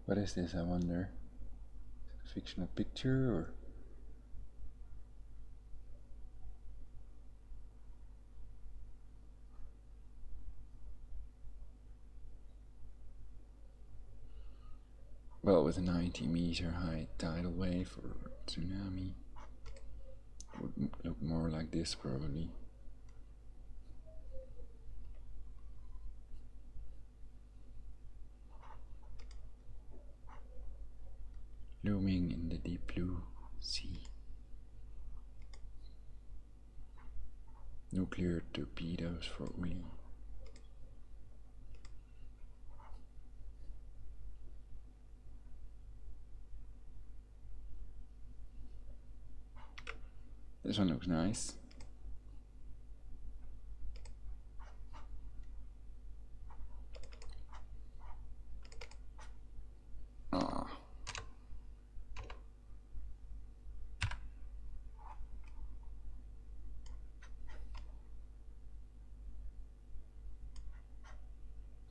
What is this, I wonder? Is it a fictional picture or? Well, with a 90-meter high tidal wave or tsunami, it would look more like this probably. Looming in the deep blue sea. Nuclear torpedoes for Uli. This one looks nice. Ah.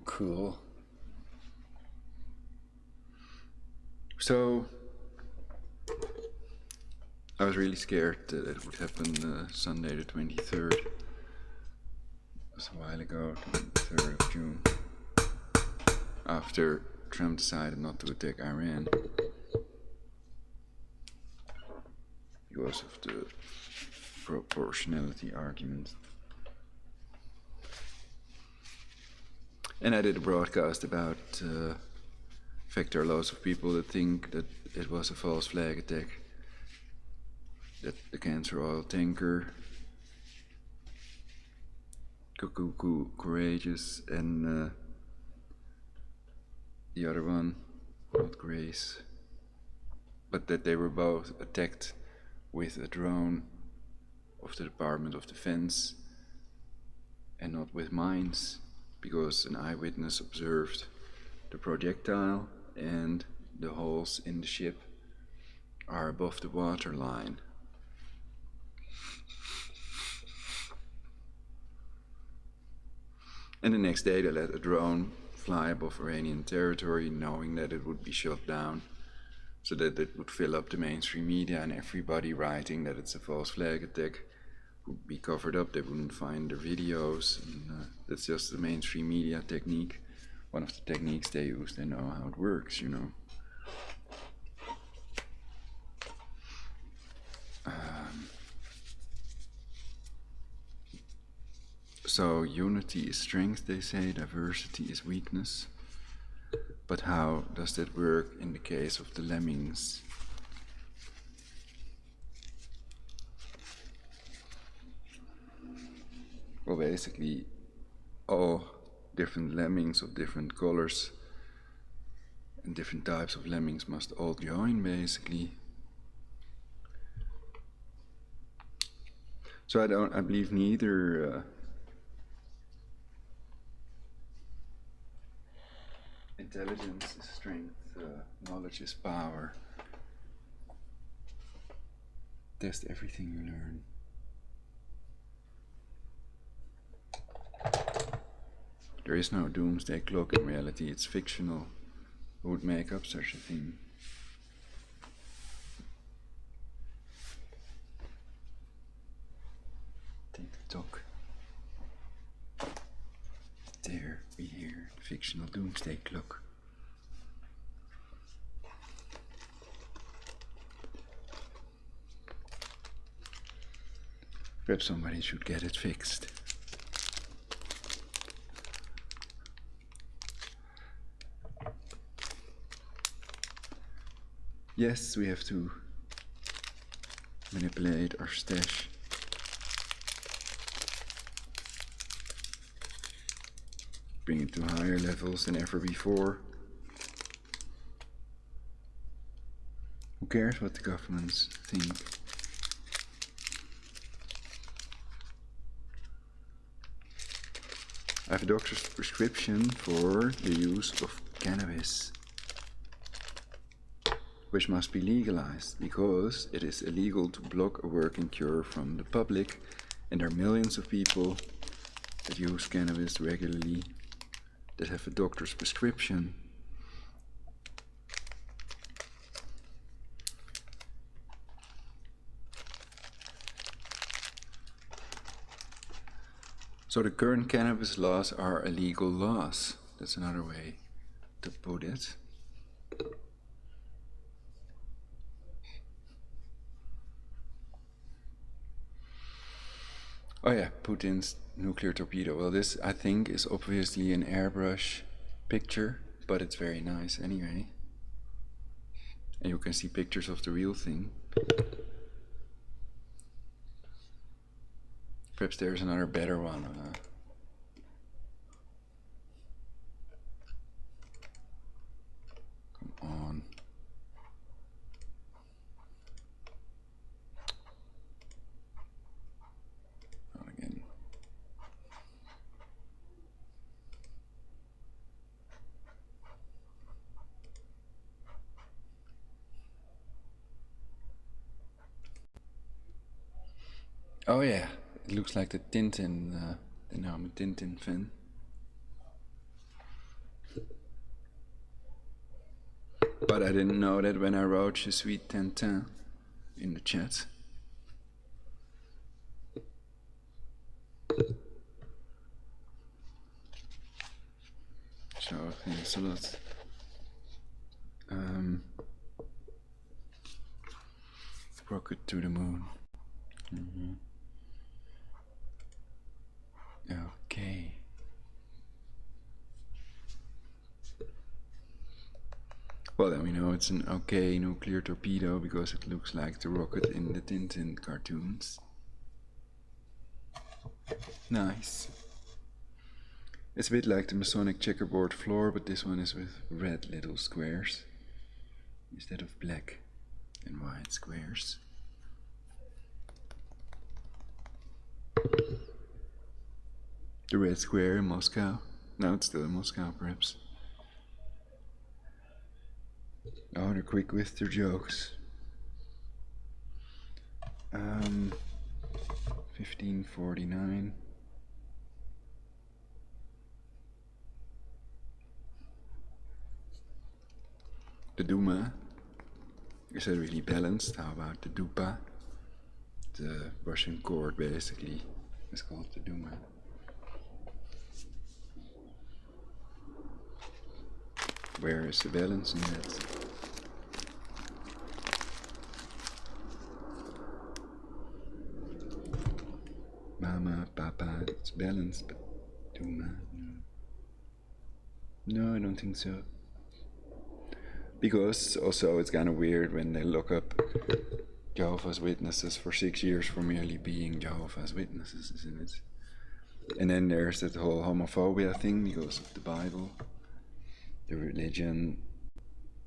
Cool. So I was really scared that it would happen Sunday the 23rd. It was a while ago, 23rd of June, after Trump decided not to attack Iran because of the proportionality argument. And I did a broadcast about the fact there are lots of people that think that it was a false flag attack. that the cancer oil tanker, Cuckoo Courageous, and the other one, not Grace, but that they were both attacked with a drone of the Department of Defense and not with mines, because an eyewitness observed the projectile and the holes in the ship are above the water line. And the next day they let a drone fly above Iranian territory, knowing that it would be shot down, so that it would fill up the mainstream media, and everybody writing that it's a false flag attack would be covered up. They wouldn't find the videos, and that's just the mainstream media technique. One of the techniques they use. They know how it works, you know. So unity is strength, they say, diversity is weakness. But how does that work in the case of the lemmings? Well, basically, all different lemmings of different colors and different types of lemmings must all join, basically. So I believe neither intelligence is strength, knowledge is power. Test everything you learn. There is no doomsday clock in reality, it's fictional. Who would make up such a thing? Take the talk. There we hear the fictional doomsday clock. Perhaps somebody should get it fixed. Yes, we have to manipulate our stash. Bring it to higher levels than ever before. Who cares what the governments think? I have a doctor's prescription for the use of cannabis, which must be legalized because it is illegal to block a working cure from the public, and there are millions of people that use cannabis regularly that have a doctor's prescription. So the current cannabis laws are illegal laws. That's another way to put it. Oh yeah, Putin's nuclear torpedo. Well, this, I think, is obviously an airbrush picture, but it's very nice anyway. And you can see pictures of the real thing. Perhaps there's another better one. Come on. Not again. Oh yeah. It looks like the Tintin, you know, I'm a Tintin fan. But I didn't know that when I wrote Je suis Tintin in the chat. So, thanks a lot. Rocket to the moon. Okay. Well, then we know it's an okay nuclear torpedo because it looks like the rocket in the Tintin cartoons. Nice. It's a bit like the Masonic checkerboard floor, but this one is with red little squares instead of black and white squares. The red square in Moscow. No, it's still in Moscow, perhaps. Oh, they're quick with their jokes. 1549. The Duma. Is that really balanced? How about the Dupa? The Russian court, basically, is called the Duma. Where is the balance in that? Mama, Papa, it's balanced, but Duma, no. No, I don't think so. Because also it's kind of weird when they look up Jehovah's Witnesses for 6 years for merely being Jehovah's Witnesses, isn't it? And then there's that whole homophobia thing because of the Bible. The religion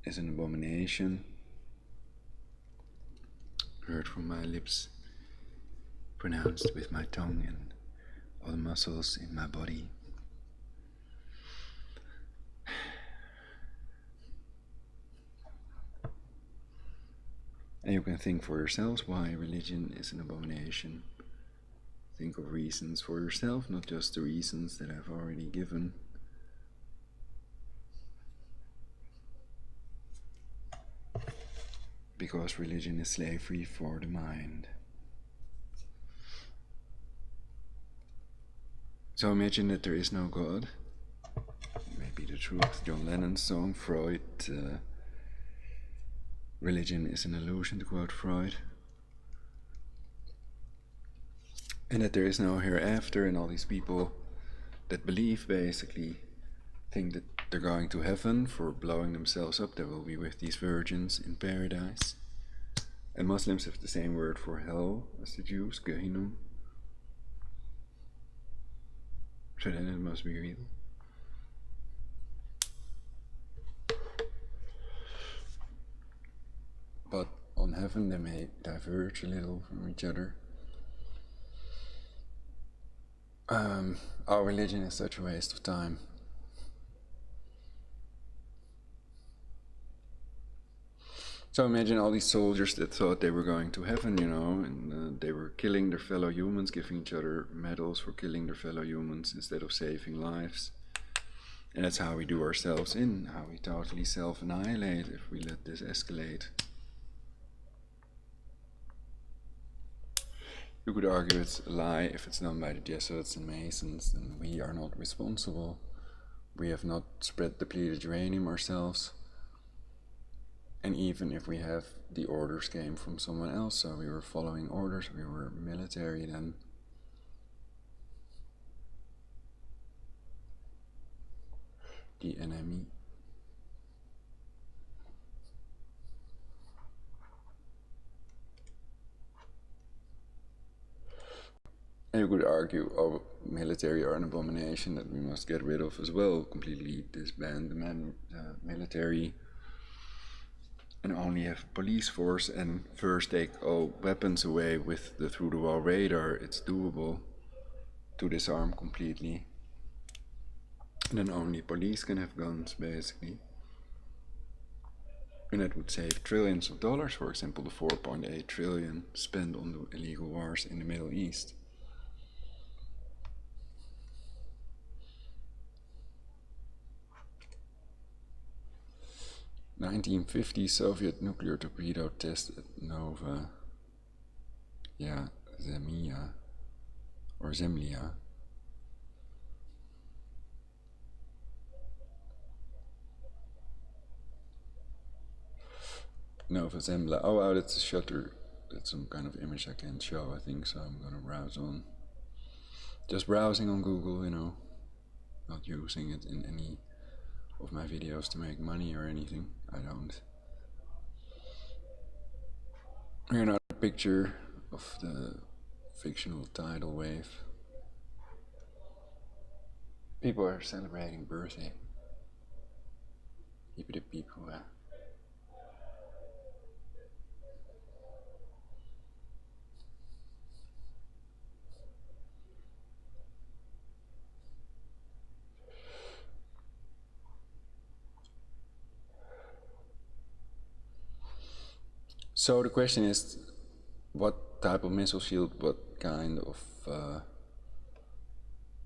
is an abomination. Heard from my lips, pronounced with my tongue and all the muscles in my body. And you can think for yourselves why religion is an abomination. Think of reasons for yourself, not just the reasons that I've already given. Because religion is slavery for the mind. So imagine that there is no God. Maybe the truth. John Lennon's song, Freud, religion is an illusion, to quote Freud. And that there is no hereafter, and all these people that believe basically think that they're going to heaven for blowing themselves up. They will be with these virgins in paradise. And Muslims have the same word for hell as the Jews, Gehinnom. So then it must be real. But on heaven they may diverge a little from each other. Our religion is such a waste of time. So imagine all these soldiers that thought they were going to heaven, you know, and they were killing their fellow humans, giving each other medals for killing their fellow humans instead of saving lives. And that's how we do ourselves in, how we totally self-annihilate if we let this escalate. You could argue it's a lie if it's done by the Jesuits and Masons, and we are not responsible. We have not spread depleted uranium ourselves. And even if we have, the orders came from someone else, so we were following orders, we were military then. The enemy. And you could argue, oh, military are an abomination that we must get rid of as well, completely disband the military and only have a police force and first take all weapons away with the through-the-wall radar. It's doable to disarm completely. And then only police can have guns, basically. And that would save trillions of dollars, for example, the 4.8 trillion spent on the illegal wars in the Middle East. (1950) Soviet nuclear torpedo test at Nova. Yeah, Zemlya. Or Zemlya. Nova Zemlya. Oh wow, that's a shutter. That's some kind of image I can't show, I think, so I'm gonna browse on. Just browsing on Google, you know. Not using it in any of my videos to make money or anything. I don't. Here's another picture of the fictional tidal wave. People are celebrating birthday. Hippie people, yeah. So the question is, what type of missile shield, what kind of,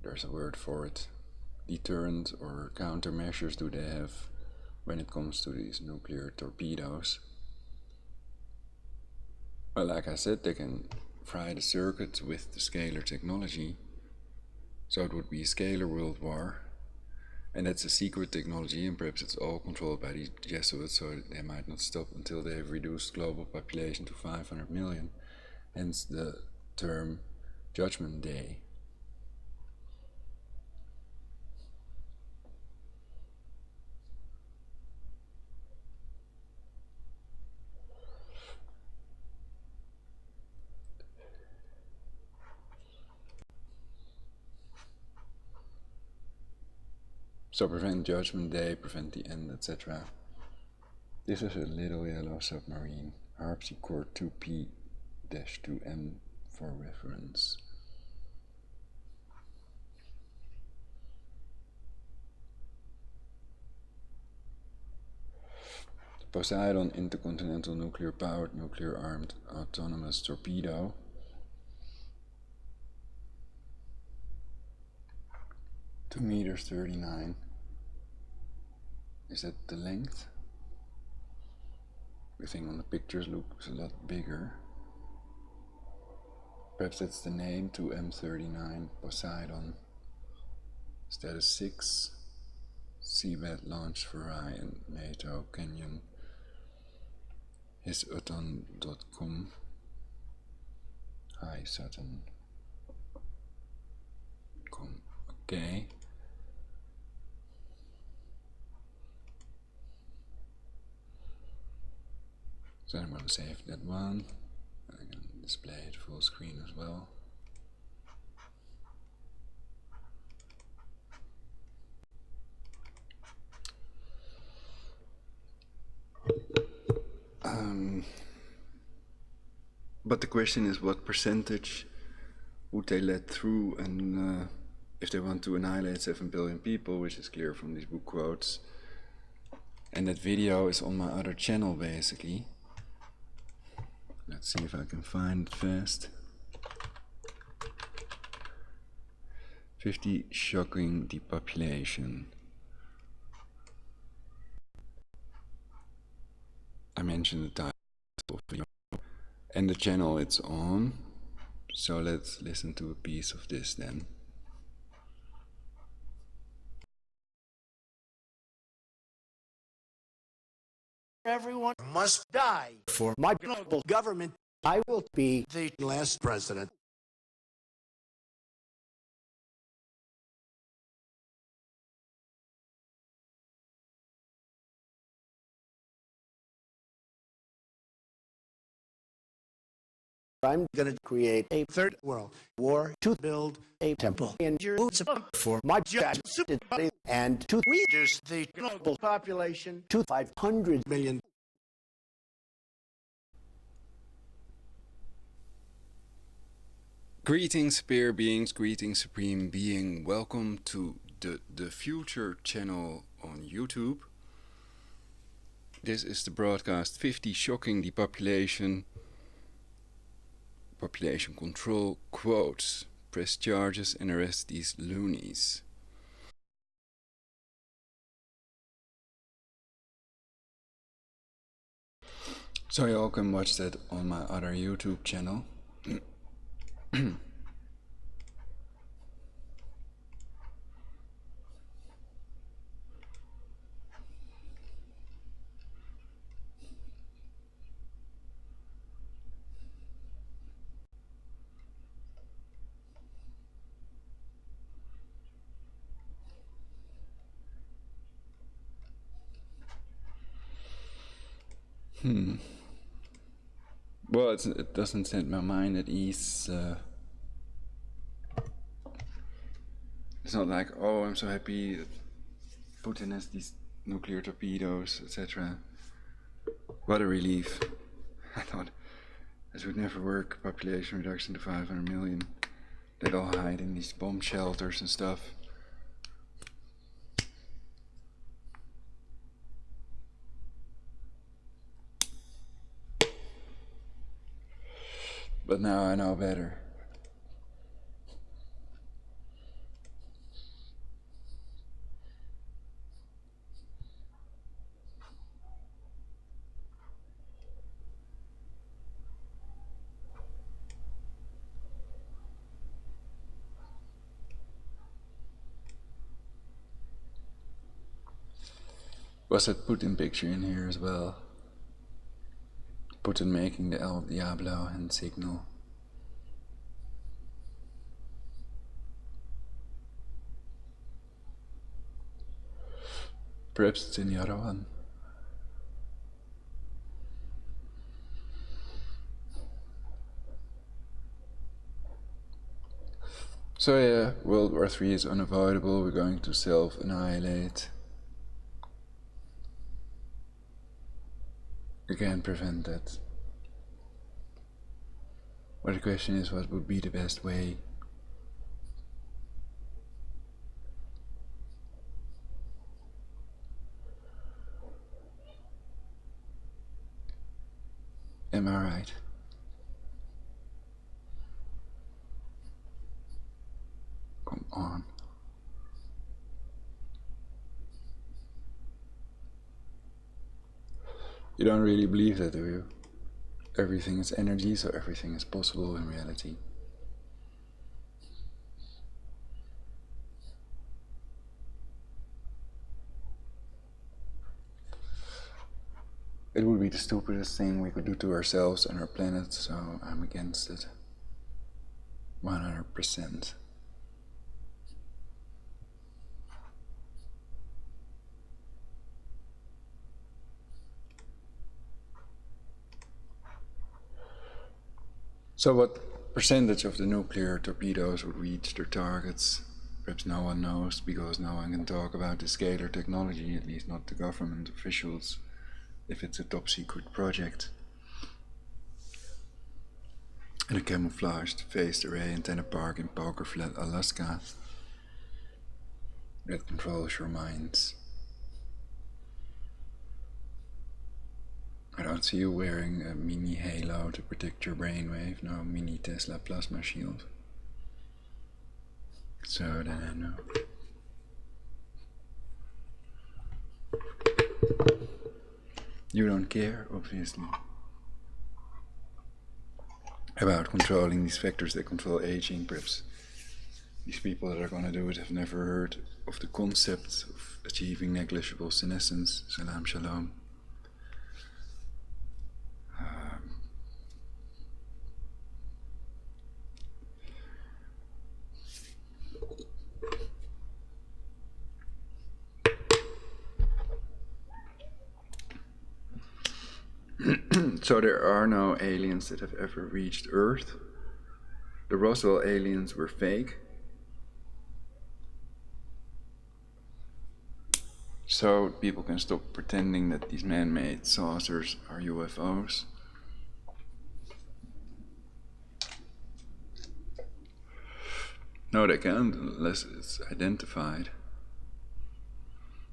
there's a word for it, deterrent or countermeasures do they have when it comes to these nuclear torpedoes? Well, like I said, they can fry the circuit with the scalar technology, so it would be a scalar world war. And that's a secret technology, and perhaps it's all controlled by the Jesuits, so they might not stop until they've reduced global population to 500 million. Hence the term Judgment Day. So prevent Judgment Day, prevent the end, etc. This is a little yellow submarine, Harpsichord 2P-2M for reference. The Poseidon intercontinental nuclear-powered, nuclear-armed autonomous torpedo. (2 meters 39). Is that the length? Everything on the pictures looks a lot bigger. Perhaps that's the name, 2M39 Poseidon. Status 6. Seabed launch for Ryan, NATO, Canyon. Hisuton.com. Hi, Sutton. Okay. So I'm going to save that one. I can display it full screen as well. But the question is, what percentage would they let through, and if they want to annihilate 7 billion people, which is clear from these book quotes. And that video is on my other channel, basically. Let's see if I can find it fast. 50 shocking depopulation. I mentioned the title of the video and the channel it's on. So let's listen to a piece of this then. Everyone must die. For my global government, I will be the last president. I'm going to create a third world war to build a temple in Jerusalem for my judges and to reduce the global population to 500 million. Greetings, Spear Beings, greetings, Supreme Being. Welcome to the Future channel on YouTube. This is the broadcast 50 Shocking Depopulation. Population control quotes. Press charges and arrest these loonies. So you all can watch that on my other YouTube channel. Well, it doesn't set my mind at ease. It's not like, oh, I'm so happy that Putin has these nuclear torpedoes, etc. What a relief. I thought this would never work. Population reduction to 500 million. They'd all hide in these bomb shelters and stuff. But now I know better. Was that Putin picture in here as well? Putin making the El Diablo hand signal. Perhaps it's in the other one. So yeah, World War III is unavoidable. We're going to self-annihilate. You can't prevent that. But the question is, what would be the best way? Am I right? Come on. You don't really believe that, do you? Everything is energy, so everything is possible in reality. It would be the stupidest thing we could do to ourselves and our planet, so I'm against it. 100%. So what percentage of the nuclear torpedoes would reach their targets? Perhaps no one knows, because no one can talk about the scalar technology, at least not the government officials, if it's a top secret project. And a camouflaged phased array antenna park in Poker Flat, Alaska, that controls your minds. I don't see you wearing a mini halo to protect your brainwave, no mini Tesla plasma shield. So then I know. You don't care, obviously, about controlling these factors that control aging. Perhaps these people that are going to do it have never heard of the concept of achieving negligible senescence. Salam shalom. So there are no aliens that have ever reached Earth. The Roswell aliens were fake. So people can stop pretending that these man-made saucers are UFOs. No, they can't unless it's identified.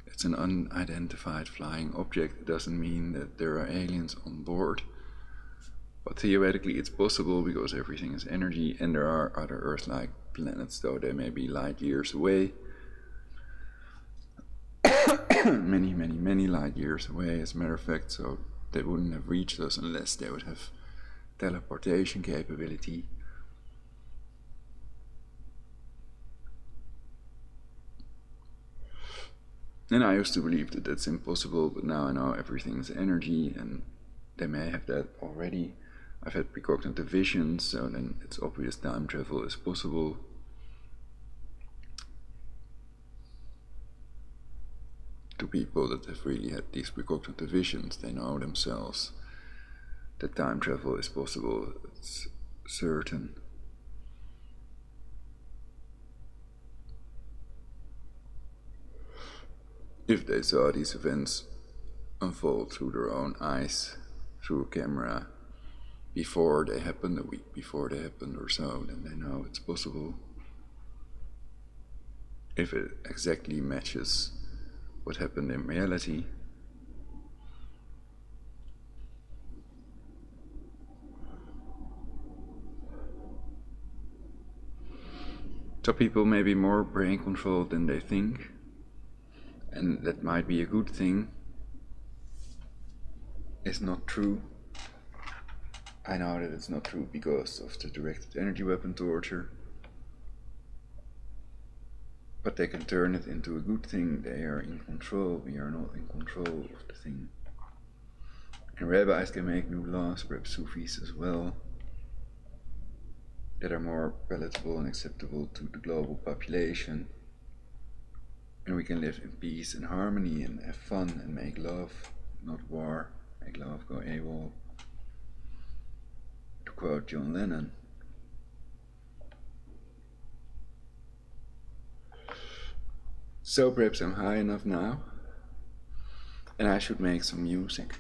It's an unidentified flying object. It doesn't mean that there are aliens on board. But theoretically it's possible because everything is energy, and there are other Earth-like planets, though they may be light years away. many, many, many light years away, as a matter of fact, so they wouldn't have reached us unless they would have teleportation capability. And I used to believe that that's impossible, but now I know everything is energy, and they may have that already. I've had precognitive visions, so then it's obvious time travel is possible. To people that have really had these precognitive visions, they know themselves that time travel is possible, it's certain. If they saw these events unfold through their own eyes, through a camera, before they happened, a week before they happened or so, then they know it's possible. If it exactly matches what happened in reality. So people may be more brain controlled than they think, and that might be a good thing. It's not true. I know that it's not true because of the directed energy weapon torture. But they can turn it into a good thing. They are in control. We are not in control of the thing. And rabbis can make new laws, perhaps Sufis as well, that are more palatable and acceptable to the global population. And we can live in peace and harmony and have fun and make love, not war. Make love, go AWOL. To quote John Lennon. So perhaps I'm high enough now, and I should make some music.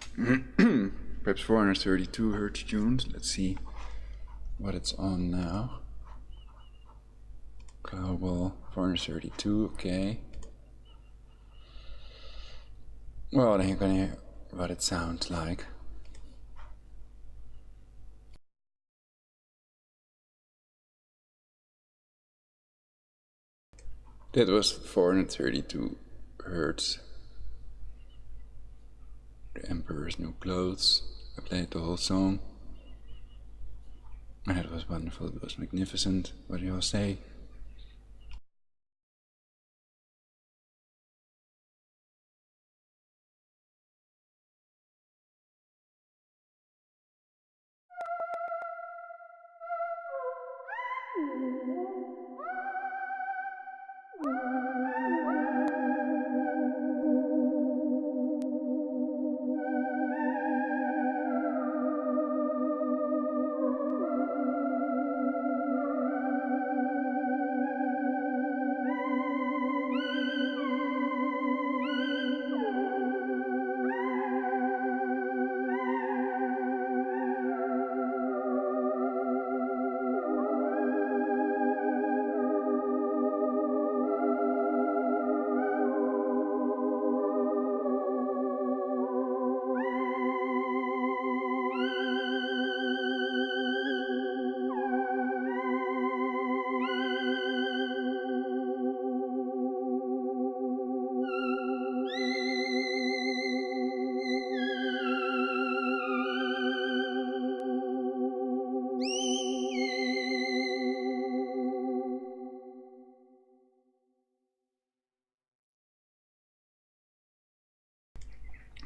Perhaps 432 hertz tunes. Let's see what it's on now. Global 432, okay. Well, then you're gonna hear what it sounds like. That was 432 hertz. The Emperor's New Clothes. I played the whole song. And it was wonderful, it was magnificent. What do you all say?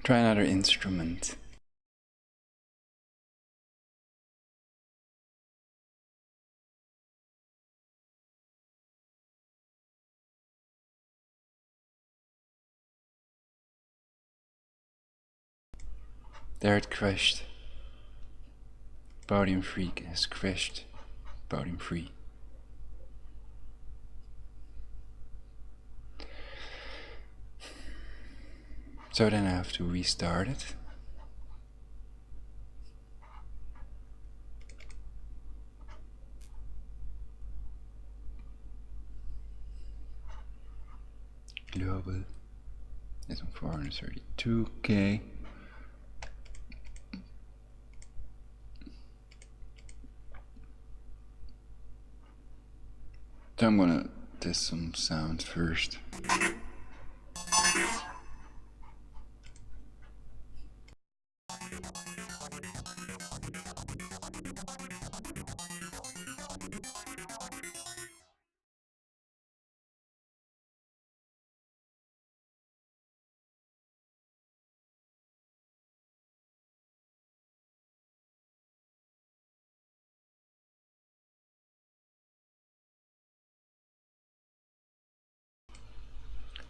Try another instrument. There it crashed. Podium Freak has crashed. Podium Free. So then I have to restart it. Global. That's on 432k. So I'm gonna test some sound first.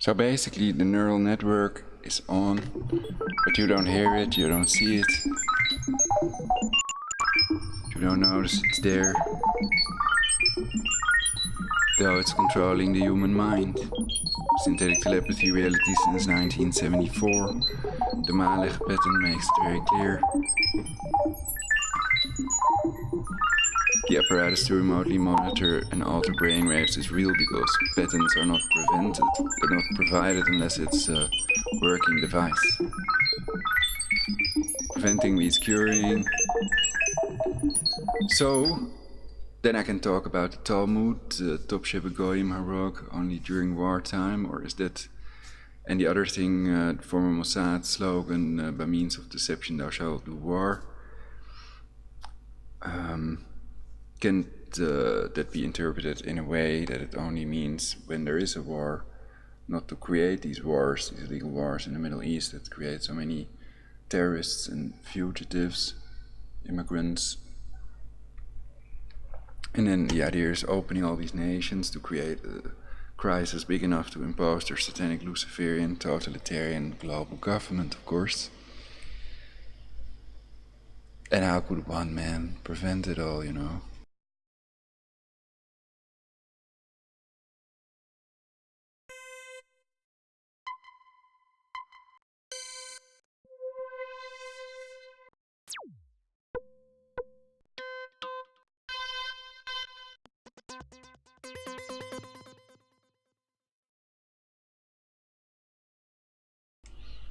So basically the neural network is on, but you don't hear it, you don't see it, you don't notice it's there, though it's controlling the human mind. Synthetic telepathy reality since 1974. The Maleg pattern makes it very clear. The apparatus to remotely monitor and alter brainwaves is real because patterns are not prevented, they're not provided unless it's a working device. Preventing means curing. So, then I can talk about the Talmud, Top Shebegoyim Harog, only during wartime, or is that... And the other thing, the former Mossad slogan, by means of deception thou shalt do war. Can that be interpreted in a way that it only means when there is a war, not to create these wars, these illegal wars in the Middle East that create so many terrorists and fugitives, immigrants. And then the idea is opening all these nations to create a crisis big enough to impose their satanic Luciferian totalitarian global government, of course. And how could one man prevent it all, you know?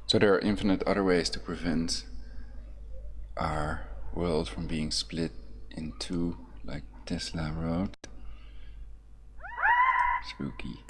So there are infinite other ways to prevent our world from being split in two, like Tesla wrote. Spooky.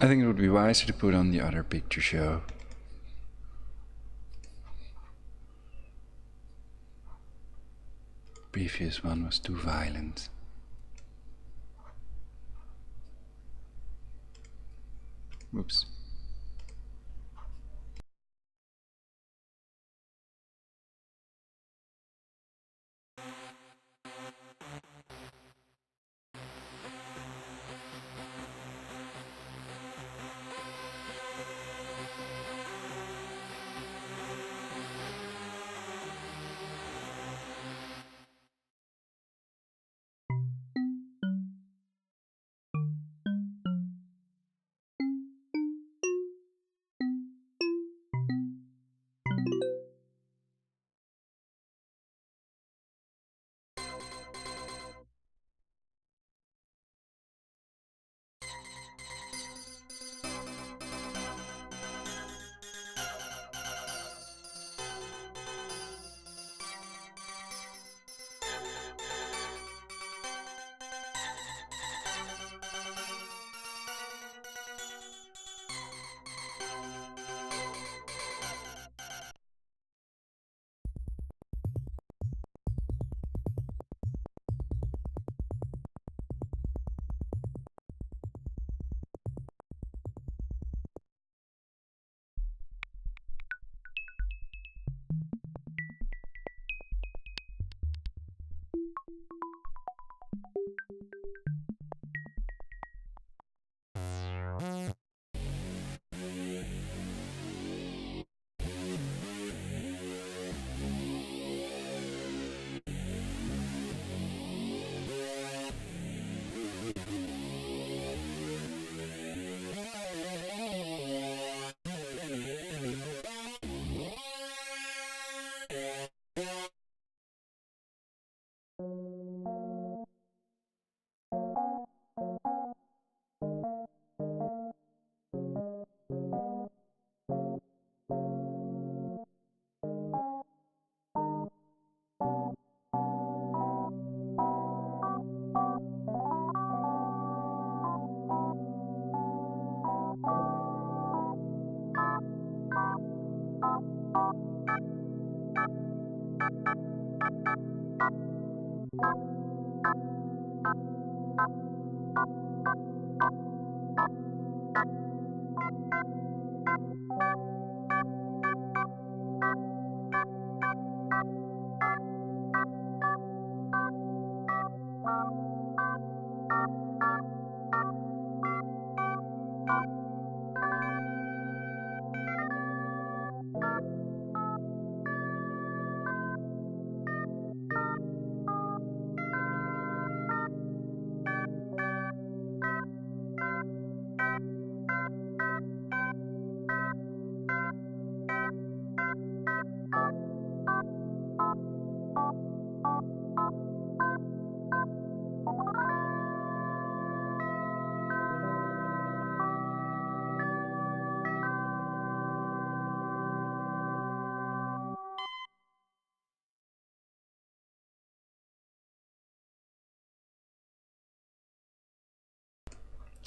I think it would be wiser to put on the other picture show. Previous one was too violent. Whoops.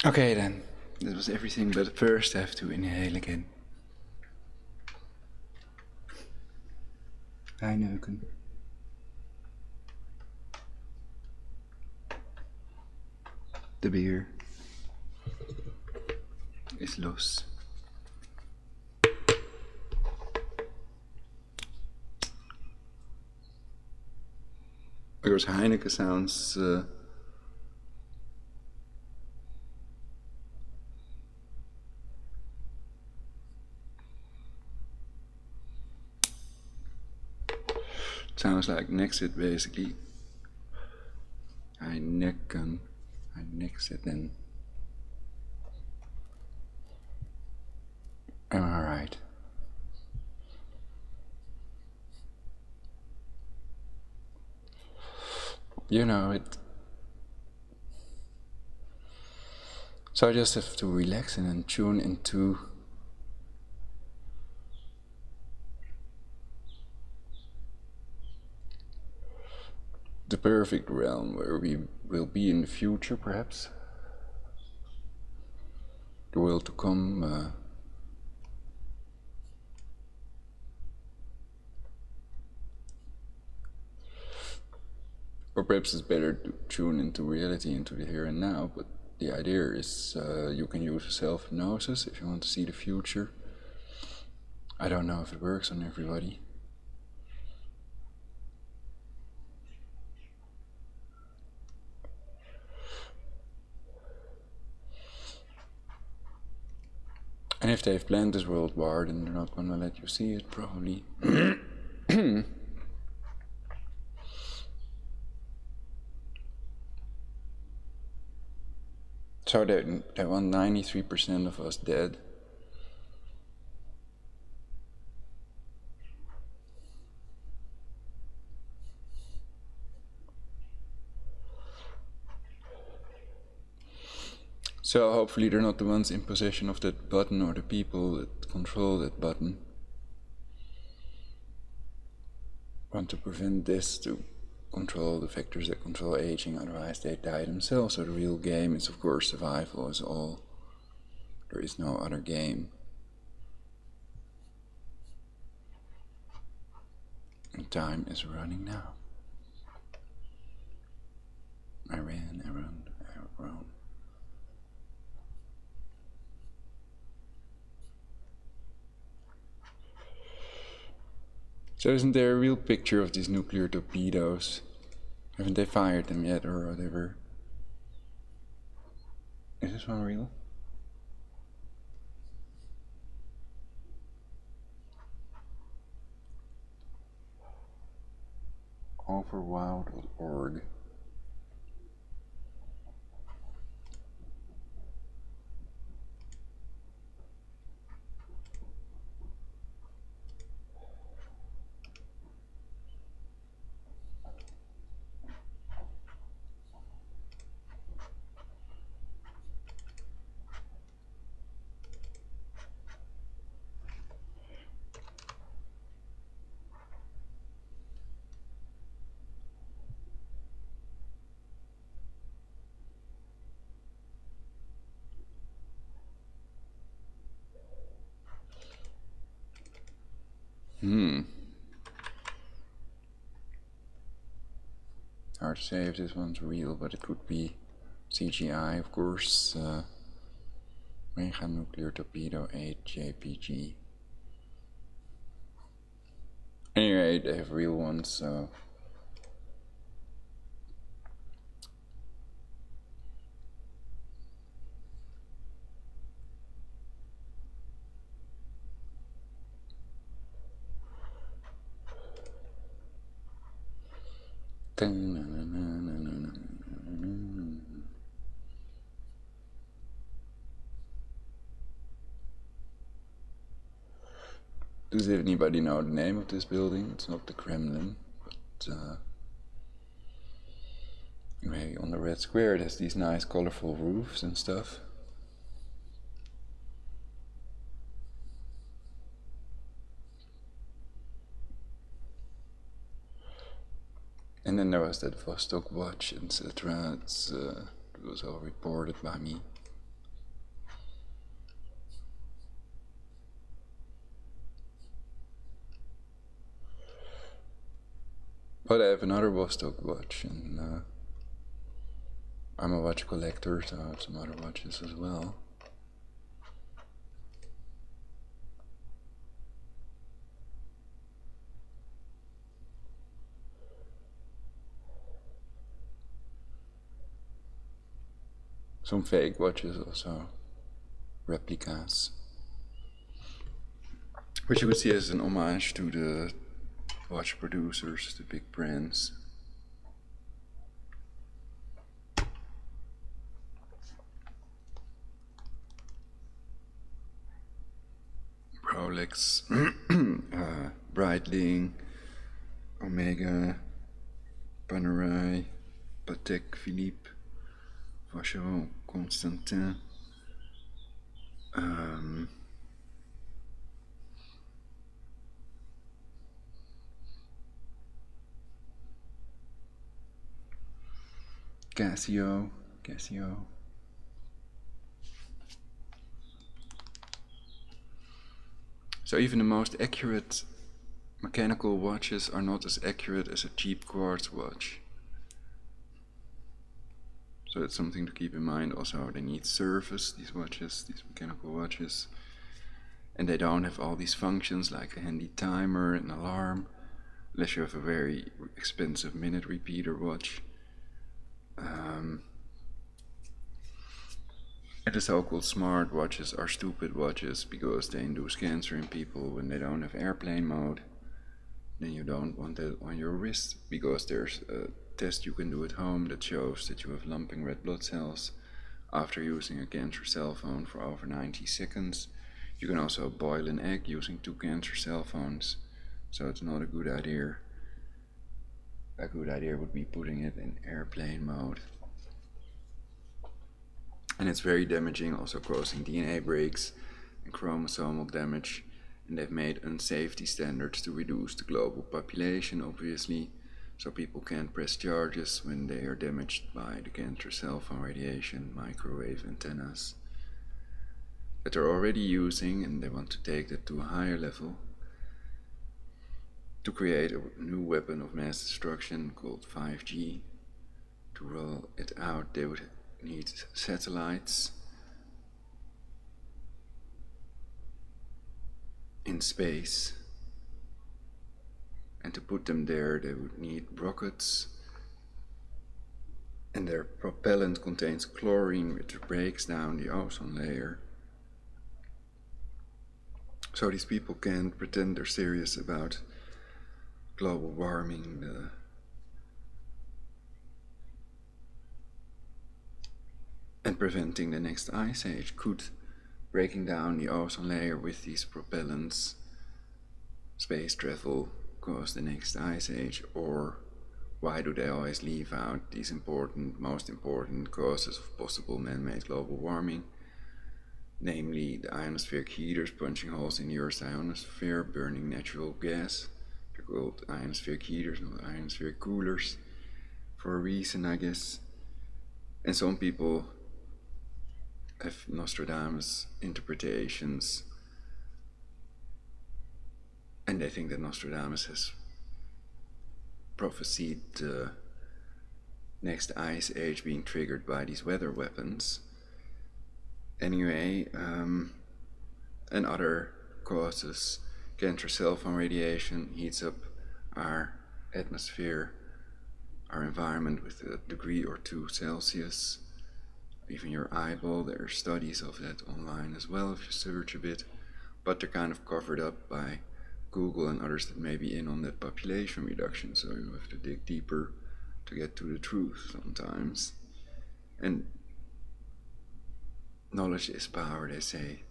Okay then, that was everything, but first I have to inhale again. Reineuken. De beer is los. Because Heineken sounds sounds like Nexit basically. Heineken, Nexit then. Am I right? You know it. So I just have to relax and then tune into the perfect realm where we will be in the future, perhaps. The world to come. Or perhaps it's better to tune into reality, into the here and now, but the idea is you can use self-hypnosis if you want to see the future. I don't know if it works on everybody. And if they've planned this world war, then they're not gonna let you see it, probably. So they want 93% of us dead. So hopefully they're not the ones in possession of that button or the people that control that button. Want to prevent this to control the factors that control aging, otherwise they die themselves. So the real game is of course survival is all. There is no other game. And time is running now. I ran. So isn't there a real picture of these nuclear torpedoes? Haven't they fired them yet or whatever? Is this one real? Overwow.org. Hard to say if this one's real, but it could be CGI, of course. Mega Nuclear Torpedo 8 JPG. Anyway, they have real ones, so. Does anybody know the name of this building? It's not the Kremlin, but maybe on the Red Square it has these nice colorful roofs and stuff. And then there was that Vostok Watch, etc. It was all reported by me. But I have another Vostok watch, and I'm a watch collector, so I have some other watches as well. Some fake watches also, replicas, which you would see as an homage to the watch producers, the big brands. Rolex, Breitling, Omega, Panerai, Patek Philippe, Vacheron Constantin, Casio. So even the most accurate mechanical watches are not as accurate as a cheap quartz watch. So it's something to keep in mind. Also, they need service, these watches, these mechanical watches. And they don't have all these functions like a handy timer and alarm, unless you have a very expensive minute repeater watch. And the so-called smart watches are stupid watches because they induce cancer in people when they don't have airplane mode. Then you don't want that on your wrist, because there's a test you can do at home that shows that you have lumping red blood cells after using a cancer cell phone for over 90 seconds. You can also boil an egg using 2 cancer cell phones, so it's not a good idea. A good idea would be putting it in airplane mode. And it's very damaging, also causing DNA breaks and chromosomal damage. And they've made unsafety standards to reduce the global population, obviously, so people can't press charges when they are damaged by the cancer cell phone radiation, microwave antennas that they're already using, and they want to take that to a higher level to create a new weapon of mass destruction called 5G. To roll it out, they would need satellites in space, and to put them there they would need rockets, and their propellant contains chlorine, which breaks down the ozone layer. So these people can't pretend they're serious about global warming, and preventing the next ice age. Could breaking down the ozone layer with these propellants, space travel, cause the next ice age? Or why do they always leave out these most important causes of possible man-made global warming? Namely, the ionospheric heaters punching holes in the Earth's ionosphere, burning natural gas. They're called ionospheric heaters, not ionospheric coolers, for a reason, I guess. And some people have Nostradamus interpretations, and they think that Nostradamus has prophesied the next ice age being triggered by these weather weapons. Anyway, and other causes. Cancer cell phone radiation heats up our atmosphere, our environment, with a degree or 2 Celsius. Even your eyeball, there are studies of that online as well if you search a bit, but they're kind of covered up by Google and others that may be in on that population reduction, so you have to dig deeper to get to the truth sometimes. And knowledge is power, they say.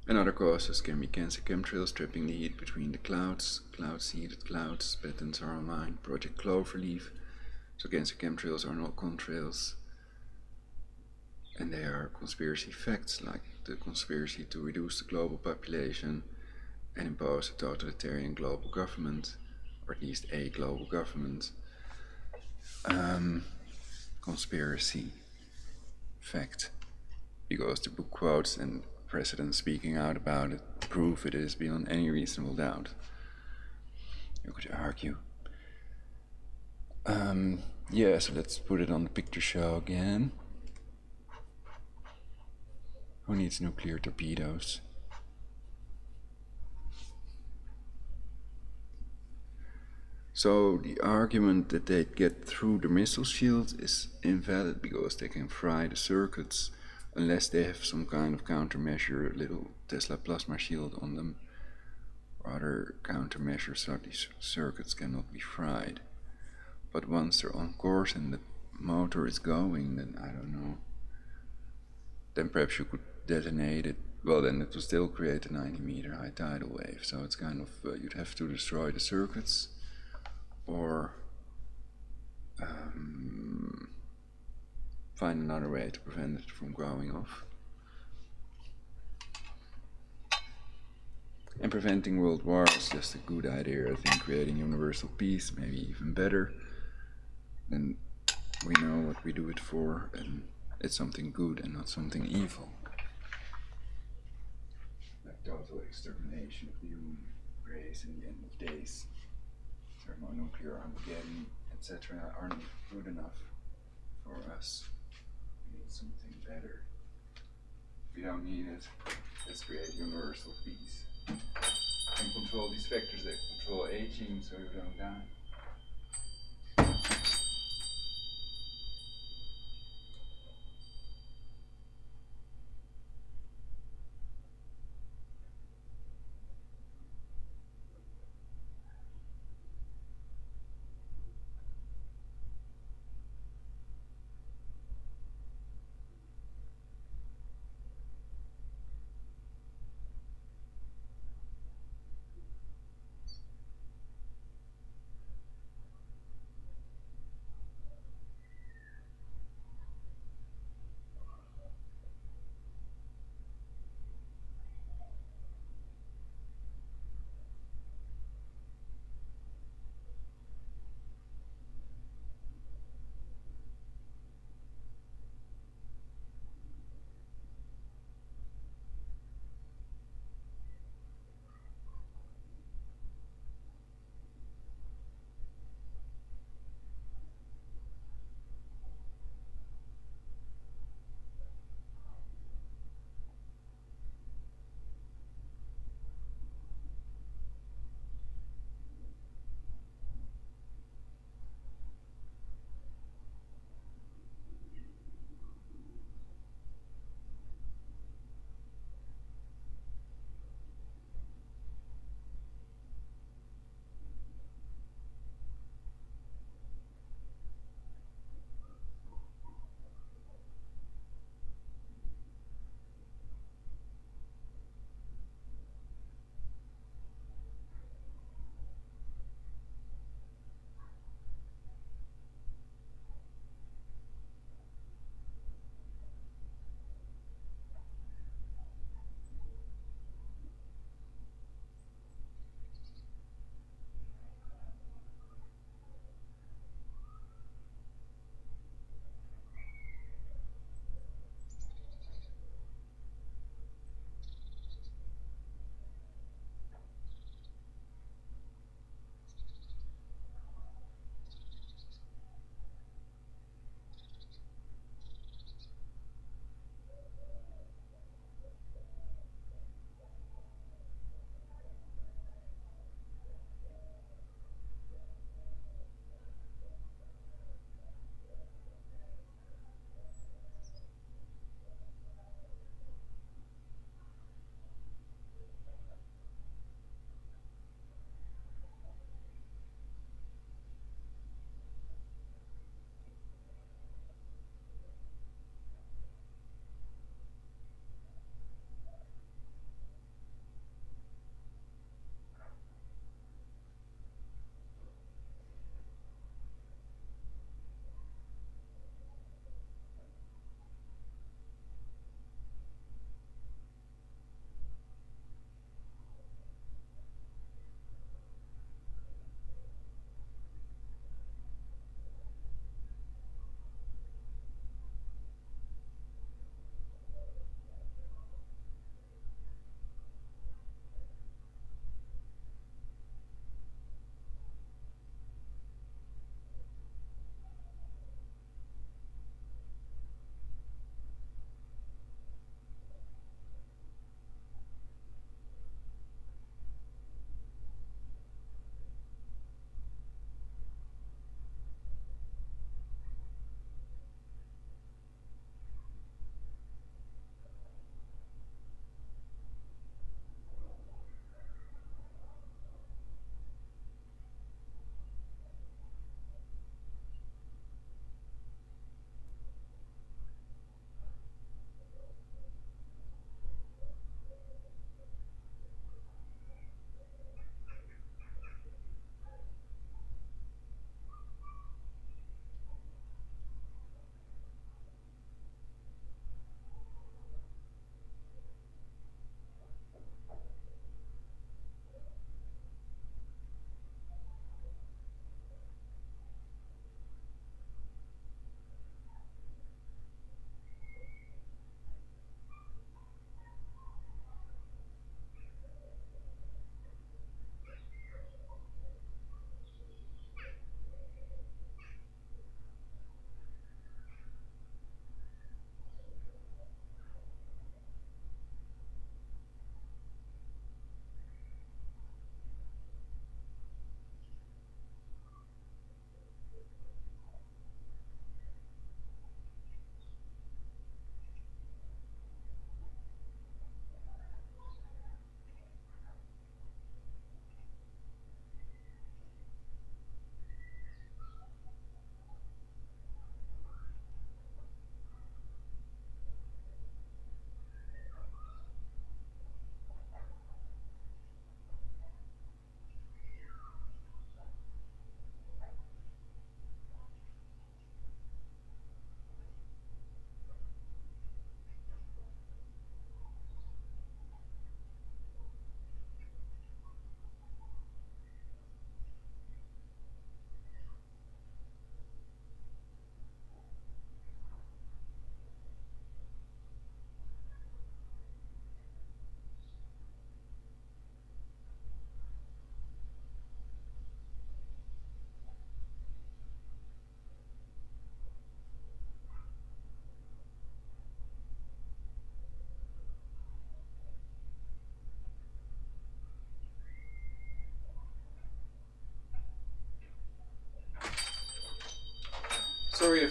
And other causes can be cancer chemtrails trapping the heat between the clouds, seeded clouds, patents are online, Project Cloverleaf. So cancer chemtrails are not contrails, and they are conspiracy facts, like the conspiracy to reduce the global population and impose a totalitarian global government, or at least a global government. Conspiracy. fact, because the book quotes and precedents speaking out about it prove it is beyond any reasonable doubt. You could argue. Yeah, so let's put it on the picture show again. Who needs nuclear torpedoes? So the argument that they get through the missile shield is invalid because they can fry the circuits unless they have some kind of countermeasure, little Tesla plasma shield on them, or other countermeasures so these circuits cannot be fried. But once they're on course and the motor is going, then I don't know. Then perhaps you could detonate it. Well, then it will still create a 90-meter high tidal wave. So it's kind of, you'd have to destroy the circuits or find another way to prevent it from going off. And preventing world war is just a good idea. I think creating universal peace may be even better. Then we know what we do it for, and it's something good and not something evil. Like total extermination of the human race in the end of days. Thermonuclear Armageddon, etc. aren't good enough for us. We need something better. We don't need it. Let's create universal peace. And control these factors that control aging so you don't die.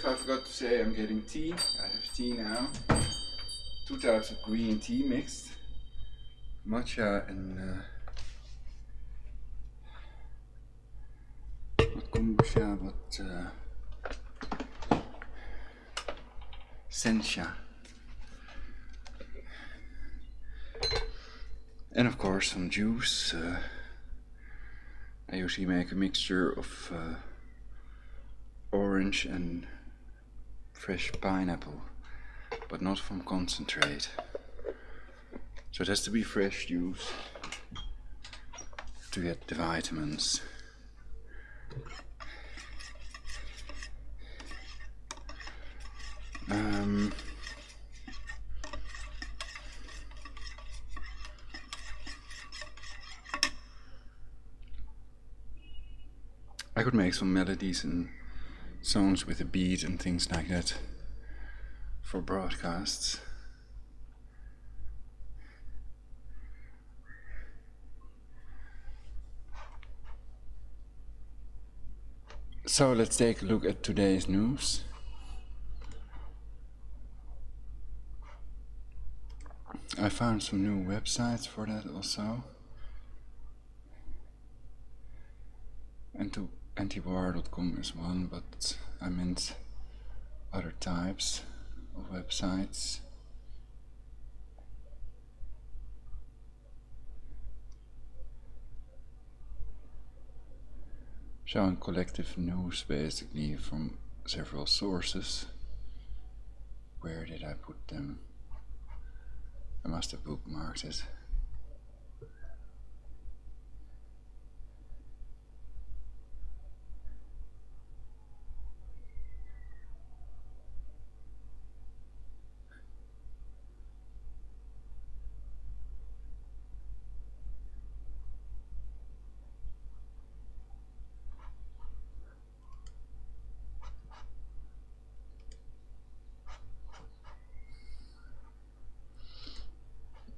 if I forgot to say, I'm getting tea. I have tea now. 2 types of green tea mixed. Matcha and wat kombucha, wat sencha. And of course some juice. I usually make a mixture of orange and fresh pineapple, but not from concentrate. So it has to be fresh juice to get the vitamins. I could make some melodies and songs with a beat and things like that for broadcasts. So let's take a look at today's news. I found some new websites for that also. Antiwar.com is one, but I meant other types of websites. Showing collective news basically from several sources. Where did I put them? I must have bookmarked it.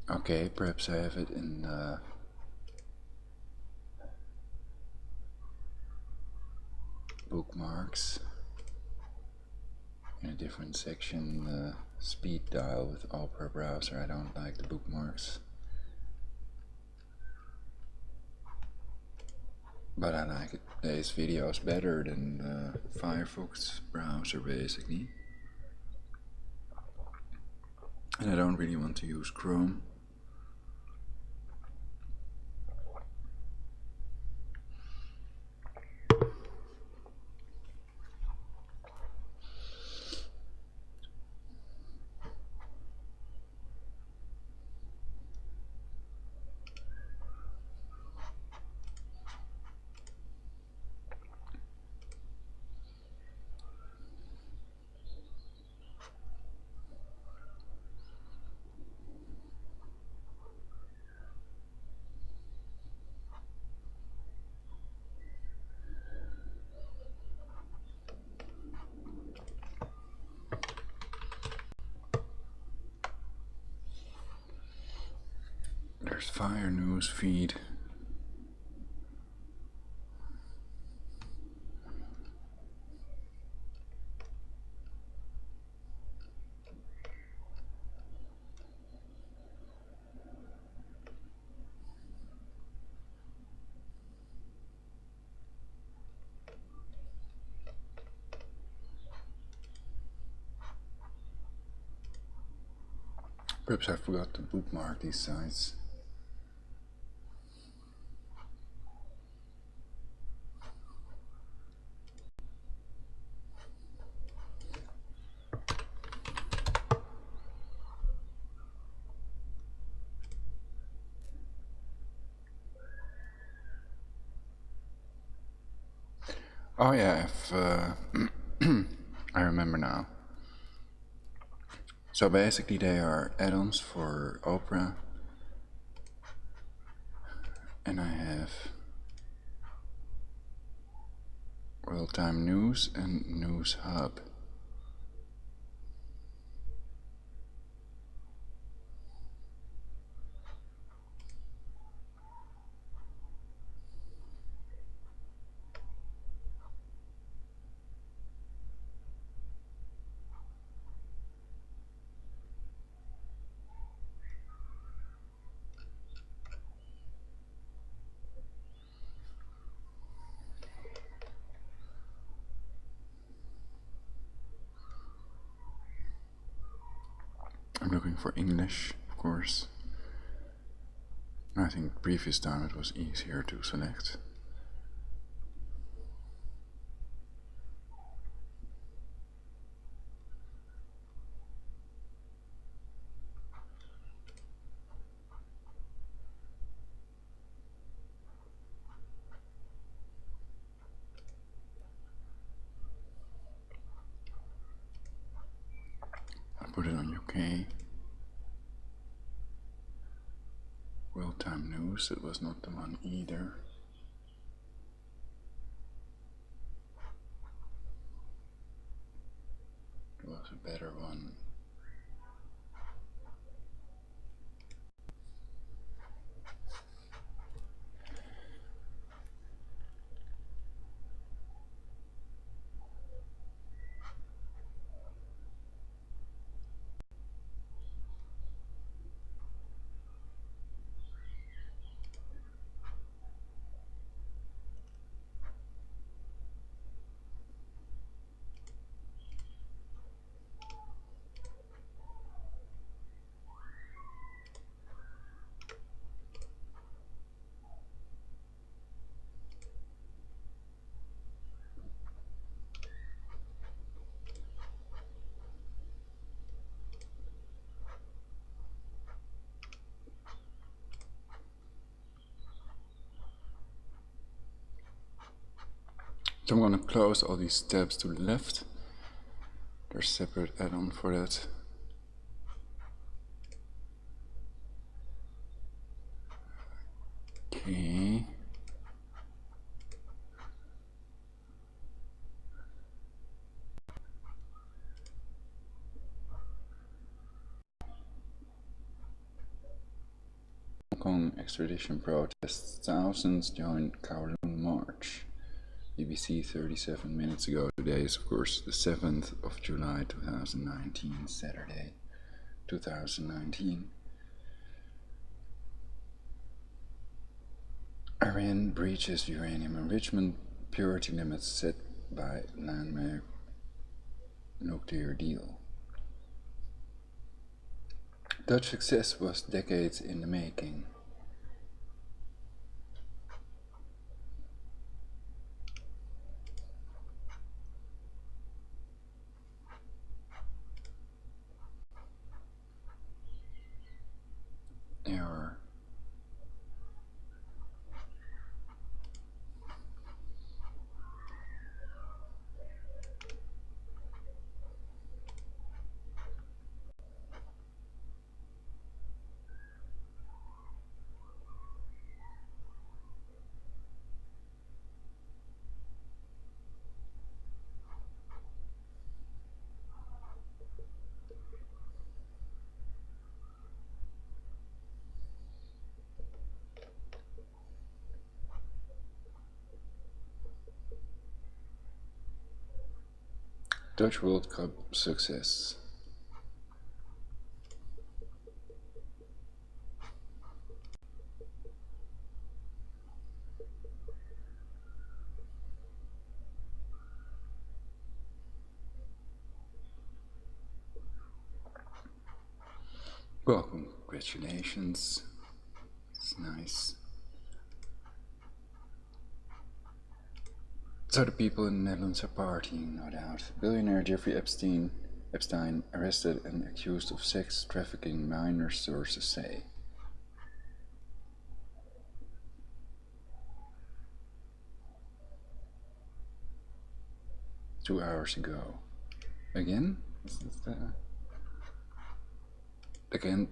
Okay, perhaps I have it in bookmarks in a different section, speed dial with Opera browser. I don't like the bookmarks, but I like today's videos better than the Firefox browser basically. And I don't really want to use Chrome. There's Fire News feed. Perhaps I forgot to bookmark these sites. Oh yeah, I remember now. So basically they are add-ons for Opera, and I have Real-Time News and News Hub. looking for English, of course. I think previous time it was easier to select. I put it on UK. World Time News, it was not the one either. It was a better one. So I'm going to close all these tabs to the left. There's a separate add-on for that. Okay. Hong Kong extradition protests. Thousands joined Kowloon March. BBC 37 minutes ago. Today is of course the 7th of July 2019, Saturday 2019. Iran breaches uranium enrichment purity limits set by landmark nuclear deal. Dutch success was decades in the making. Error. Dutch World Cup success. Well, congratulations. It's nice. So the people in the Netherlands are partying, no doubt. Billionaire Jeffrey Epstein arrested and accused of sex trafficking minors, sources say. Two hours ago. Again? Again,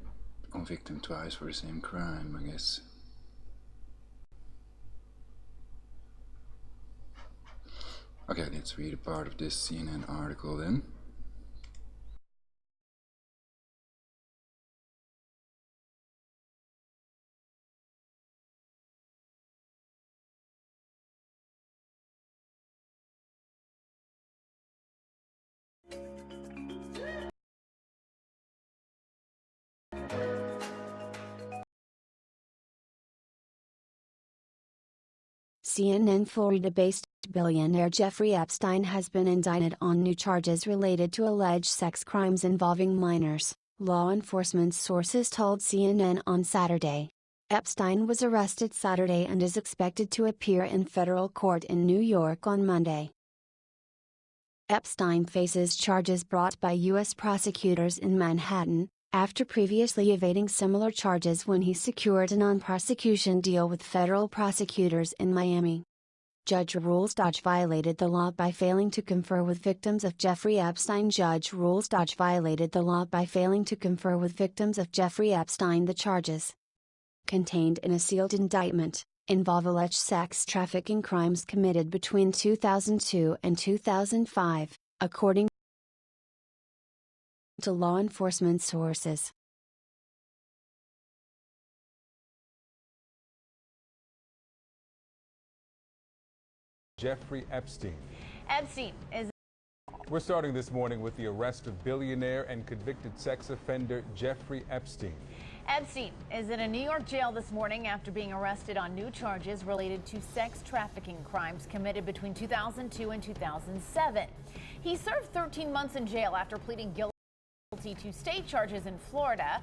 convict him twice for the same crime, I guess. Okay, let's read a part of this CNN article then. CNN Florida-based billionaire Jeffrey Epstein has been indicted on new charges related to alleged sex crimes involving minors, law enforcement sources told CNN on Saturday. Epstein was arrested Saturday and is expected to appear in federal court in New York on Monday. Epstein faces charges brought by U.S. prosecutors in Manhattan, after previously evading similar charges when he secured a non-prosecution deal with federal prosecutors in Miami. Judge rules Dodge violated the law by failing to confer with victims of Jeffrey Epstein. Judge rules Dodge violated the law by failing to confer with victims of Jeffrey Epstein. The charges, contained in a sealed indictment, involve alleged sex trafficking crimes committed between 2002 and 2005, according to law enforcement sources. Jeffrey Epstein. Epstein is. We're starting this morning with the arrest of billionaire and convicted sex offender Jeffrey Epstein. Epstein is in a New York jail this morning after being arrested on new charges related to sex trafficking crimes committed between 2002 and 2007. He served 13 months in jail after pleading guilty to state charges in Florida.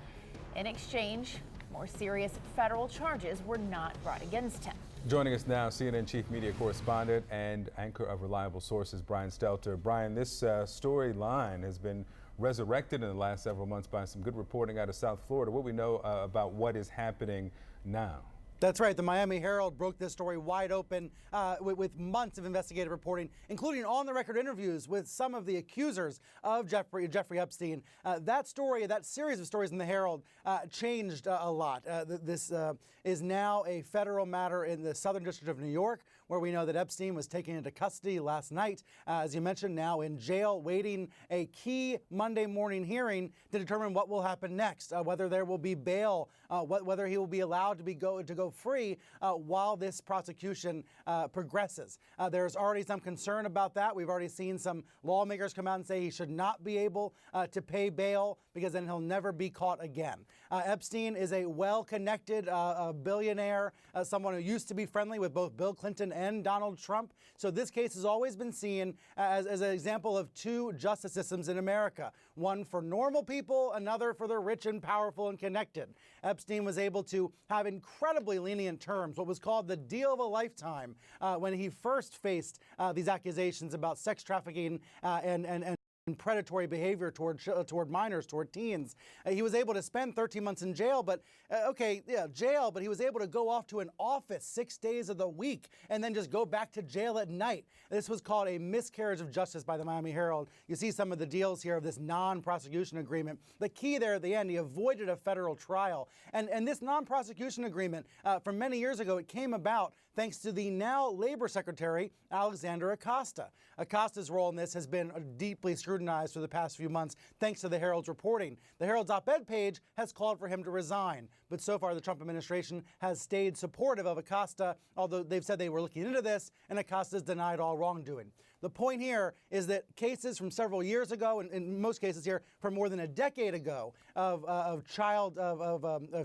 In exchange, more serious federal charges were not brought against him. Joining us now, CNN chief media correspondent and anchor of Reliable Sources, Brian Stelter. Brian, this storyline has been resurrected in the last several months by some good reporting out of South Florida. What we know about what is happening now? That's right. The Miami Herald broke this story wide open with months of investigative reporting, including on-the-record interviews with some of the accusers of Jeffrey Epstein. That story, that series of stories in the Herald, changed a lot. This is now a federal matter in the Southern District of New York, where we know that Epstein was taken into custody last night. As you mentioned, now in jail, waiting a key Monday morning hearing to determine what will happen next, whether there will be bail, whether he will be allowed to go free while this prosecution progresses. There's already some concern about that. We've already seen some lawmakers come out and say he should not be able to pay bail because then he'll never be caught again. Epstein is a well-connected billionaire, someone who used to be friendly with both Bill Clinton and Donald Trump. So this case has always been seen as an example of two justice systems in America, one for normal people, another for the rich and powerful and connected. Epstein was able to have incredibly lenient terms, what was called the deal of a lifetime, when he first faced these accusations about sex trafficking and predatory behavior toward minors, toward teens. He was able to spend 13 months in jail, but jail, but he was able to go off to an office 6 days of the week and then just go back to jail at night. This was called a miscarriage of justice by the Miami Herald. You see some of the deals here of this non-prosecution agreement. The key there at the end, he avoided a federal trial. And this non-prosecution agreement from many years ago, it came about thanks to the now Labor Secretary, Alexander Acosta. Acosta's role in this has been deeply scrutinized for the past few months, thanks to the Herald's reporting. The Herald's op-ed page has called for him to resign, but so far the Trump administration has stayed supportive of Acosta, although they've said they were looking into this, and Acosta's denied all wrongdoing. The point here is that cases from several years ago, and in most cases here from more than a decade ago, of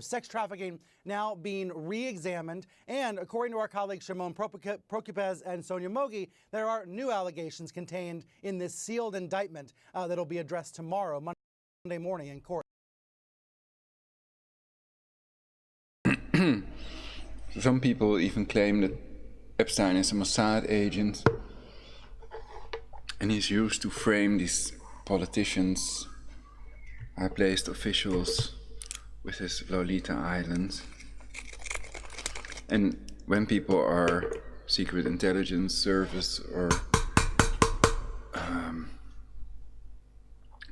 sex trafficking now being re-examined. And according to our colleagues Shimon Prokupez and Sonia Mogi, there are new allegations contained in this sealed indictment that will be addressed tomorrow, Monday morning in court. Some people even claim that Epstein is a Mossad agent, and he's used to frame these politicians, high-placed officials, with his Lolita Island. And when people are secret intelligence service or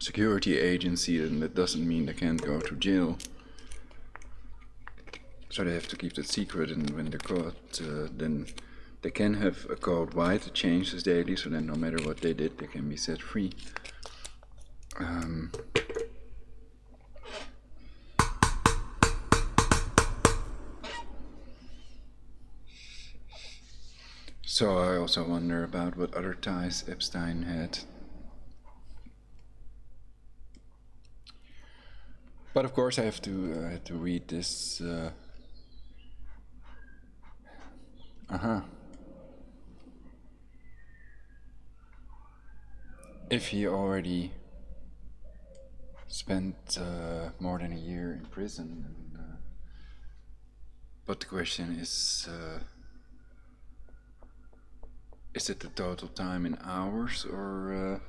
security agency, then that doesn't mean they can't go to jail. So they have to keep that secret, and when they're caught, then they can have a code white that changes daily, so then no matter what they did, they can be set free. So I also wonder about what other ties Epstein had. But of course I have to read this. If he already spent more than a year in prison. And, but the question is it the total time in hours, or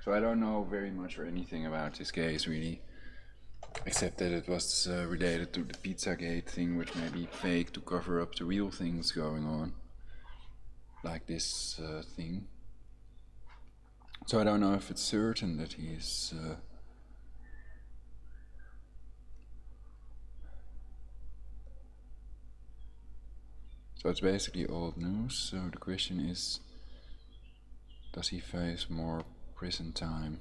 so I don't know very much or anything about this case really, except that it was related to the Pizzagate thing, which may be fake to cover up the real things going on, like this thing. So I don't know if it's certain that he is so it's basically old news. So the question is, does he face more prison time?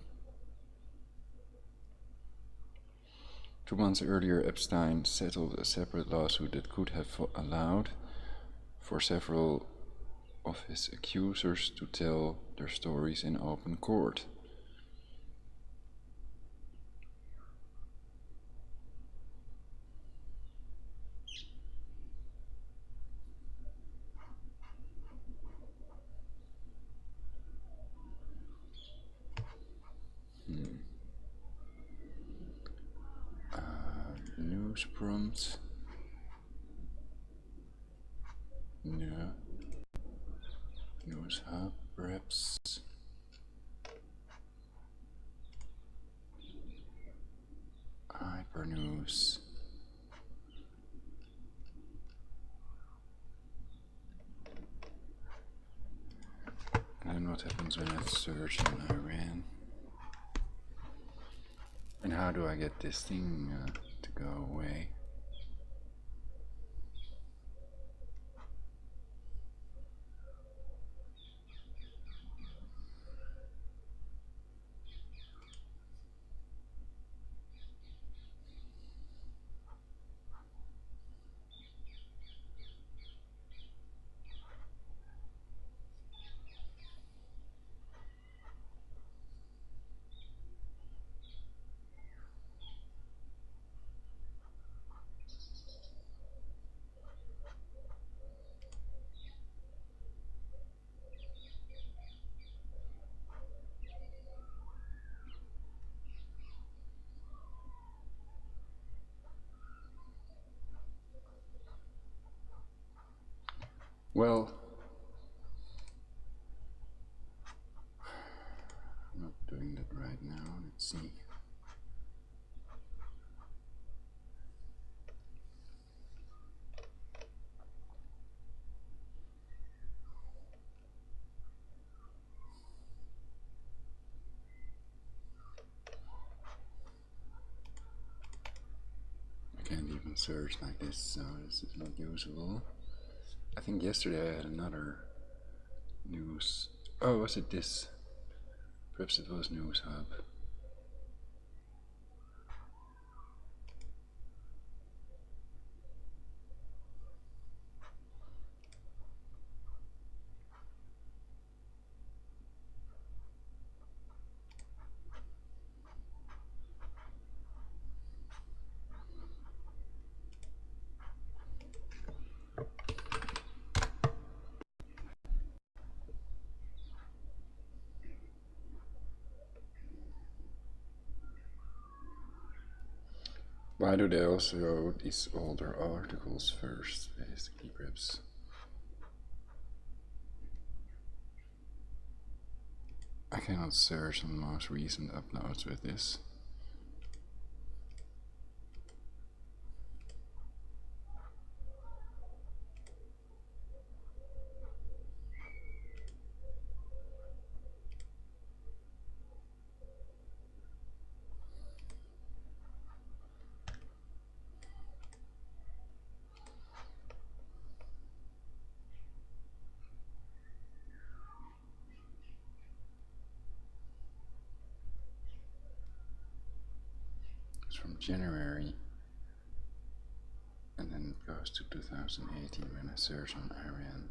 2 months earlier, Epstein settled a separate lawsuit that could have allowed for several of his accusers to tell their stories in open court. News prompt. No. News hub, perhaps. Hyper news. And then what happens when I search in Iran? And how do I get this thing to go away? Well, I'm not doing that right now. Let's see. I can't even search like this, so this is not usable. I think yesterday I had another news. Oh, was it this? Perhaps it was News Hub. Why do they also show these older articles first, basically, perhaps? I cannot search on the most recent uploads with this. It's from January, and then it goes to 2018 when I search on Iran.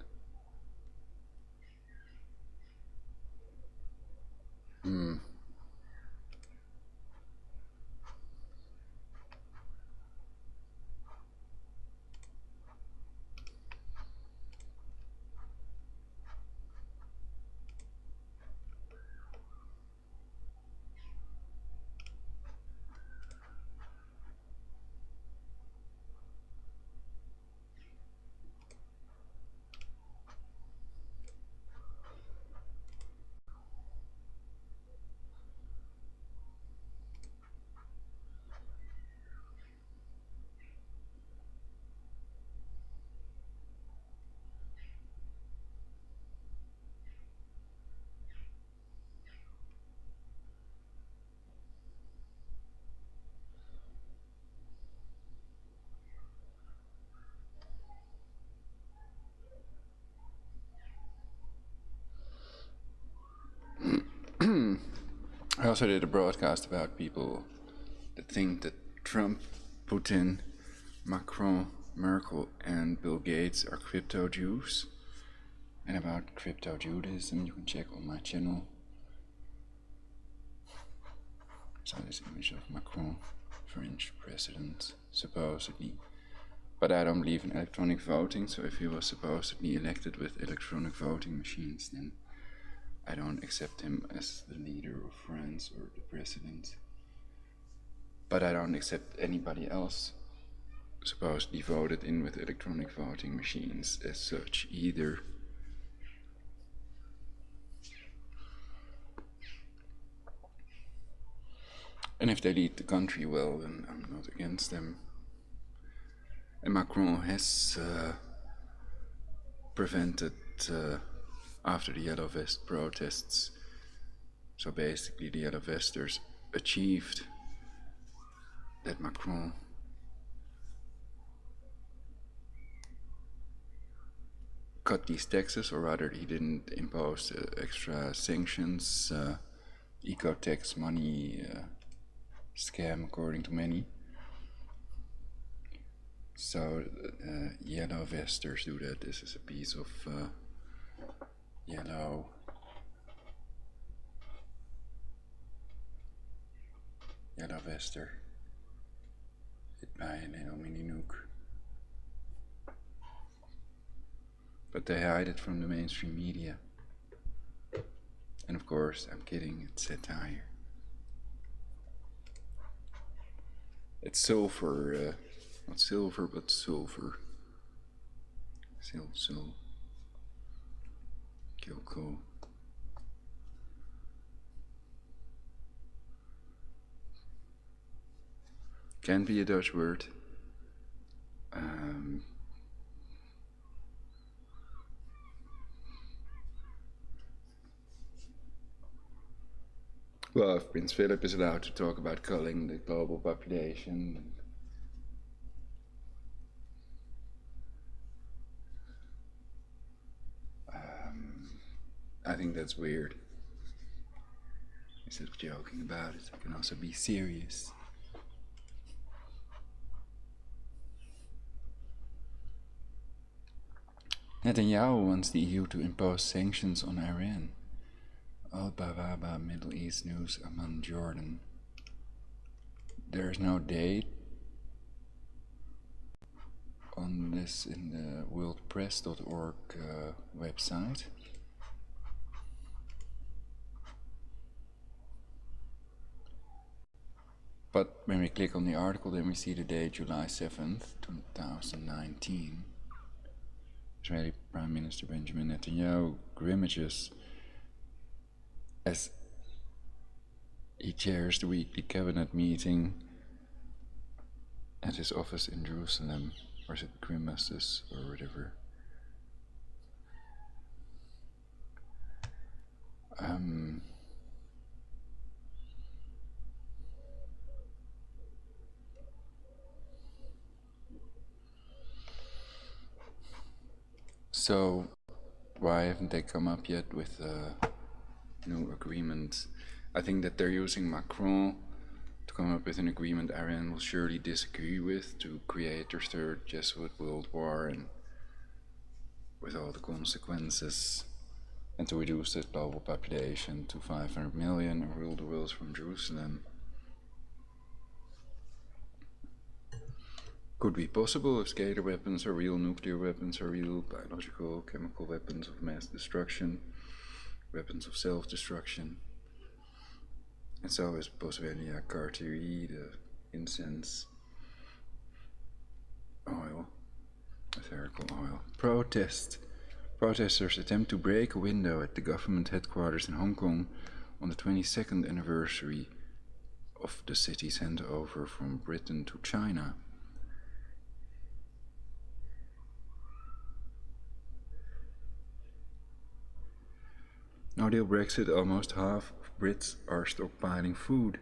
I also did a broadcast about people that think that Trump, Putin, Macron, Merkel, and Bill Gates are crypto Jews. And about crypto Judaism, you can check on my channel. So this image of Macron, French president, supposedly. But I don't believe in electronic voting, so if he was supposedly elected with electronic voting machines, then I don't accept him as the leader of France or the president. But I don't accept anybody else supposedly voted in with electronic voting machines as such either. And if they lead the country well, then I'm not against them. And Macron has prevented, after the Yellow Vest protests, so basically the Yellow Vesters achieved that Macron cut these taxes, or rather he didn't impose extra sanctions, eco-tax money scam according to many. So Yellow Vesters do that. This is a piece of yellow Vester hit by a little mini nuke. But they hide it from the mainstream media. And of course, I'm kidding, it's satire. It's sulfur, not silver, but sulfur. Sil. Kilco. Can be a Dutch word. Well, if Prince Philip is allowed to talk about culling the global population, I think that's weird. Instead of joking about it, I can also be serious. Netanyahu wants the EU to impose sanctions on Iran. Al-Bawaba, Middle East News, Amman, Jordan. There is no date on this in the worldpress.org website. But when we click on the article, then we see the date July 7th, 2019. Israeli Prime Minister Benjamin Netanyahu grimaces as he chairs the weekly cabinet meeting at his office in Jerusalem, or is it grimaces or whatever. So why haven't they come up yet with a new agreement? I think that they're using Macron to come up with an agreement Iran will surely disagree with, to create their third Jesuit World War, and with all the consequences, and to reduce the global population to 500 million and rule the world from Jerusalem. Could be possible if scalar weapons are real, nuclear weapons are real, biological, chemical weapons of mass destruction, weapons of self-destruction. And so is Boswellia cartieri, the incense oil, etherical oil. Protesters attempt to break a window at the government headquarters in Hong Kong on the 22nd anniversary of the city's handover from Britain to China. No deal Brexit, almost half of Brits are stockpiling food,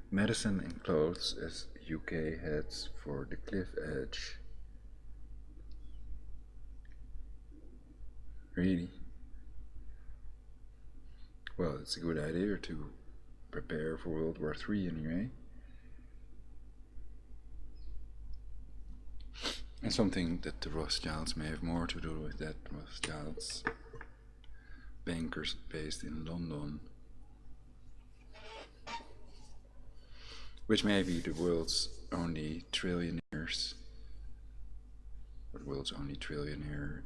medicine and clothes as UK heads for the cliff edge. Really? Well, it's a good idea to prepare for World War III anyway. And something that the Rothschilds may have more to do with that. Rothschilds, bankers based in London, which may be the world's only trillionaires, or the world's only trillionaire.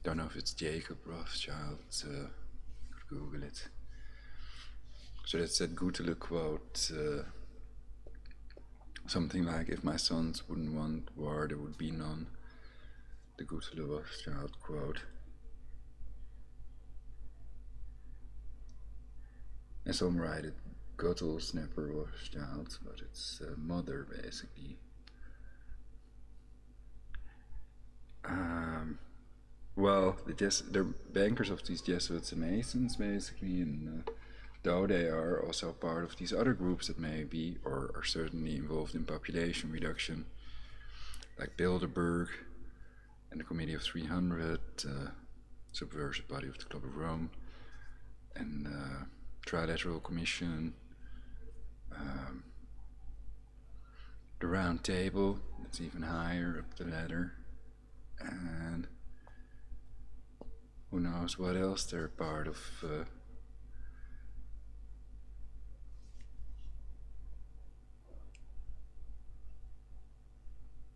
Don't know if it's Jacob Rothschild, Google it. So that's that Gutele quote, something like, if my sons wouldn't want war, there would be none. The Gutele Rothschild quote. And some write it Guttel Snapper Rothschild, but it's mother basically. Well, they're bankers of these Jesuits and Masons basically, and though they are also part of these other groups that may be, or are certainly involved in population reduction, like Bilderberg and the Committee of 300, subversive body of the Club of Rome, and Trilateral Commission, the Round Table, that's even higher up the ladder, and who knows what else they're part of.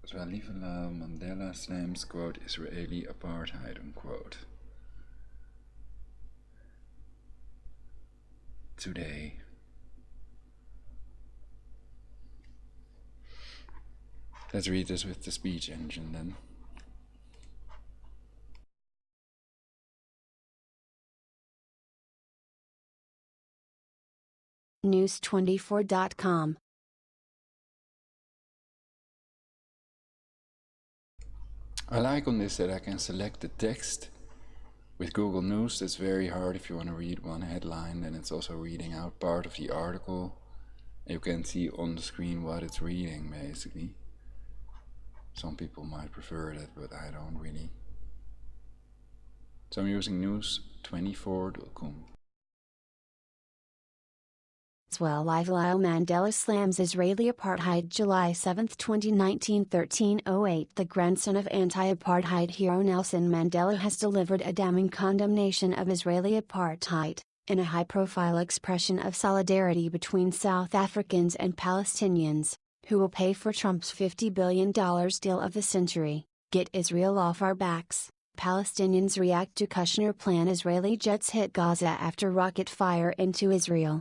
Zwalivala Mandela slams, quote, Israeli apartheid, unquote. Today. Let's read this with the speech engine then. News24.com. I like on this that I can select the text. With Google News, that's very hard. If you want to read one headline, then it's also reading out part of the article. You can see on the screen what it's reading, basically. Some people might prefer that, but I don't really. So I'm using news24.com. Zwalivala Mandela slams Israeli apartheid. July 7, 2019, 13:08. The grandson of anti-apartheid hero Nelson Mandela has delivered a damning condemnation of Israeli apartheid, in a high-profile expression of solidarity between South Africans and Palestinians, who will pay for Trump's $50 billion deal of the century. Get Israel off our backs. Palestinians react to Kushner plan. Israeli jets hit Gaza after rocket fire into Israel.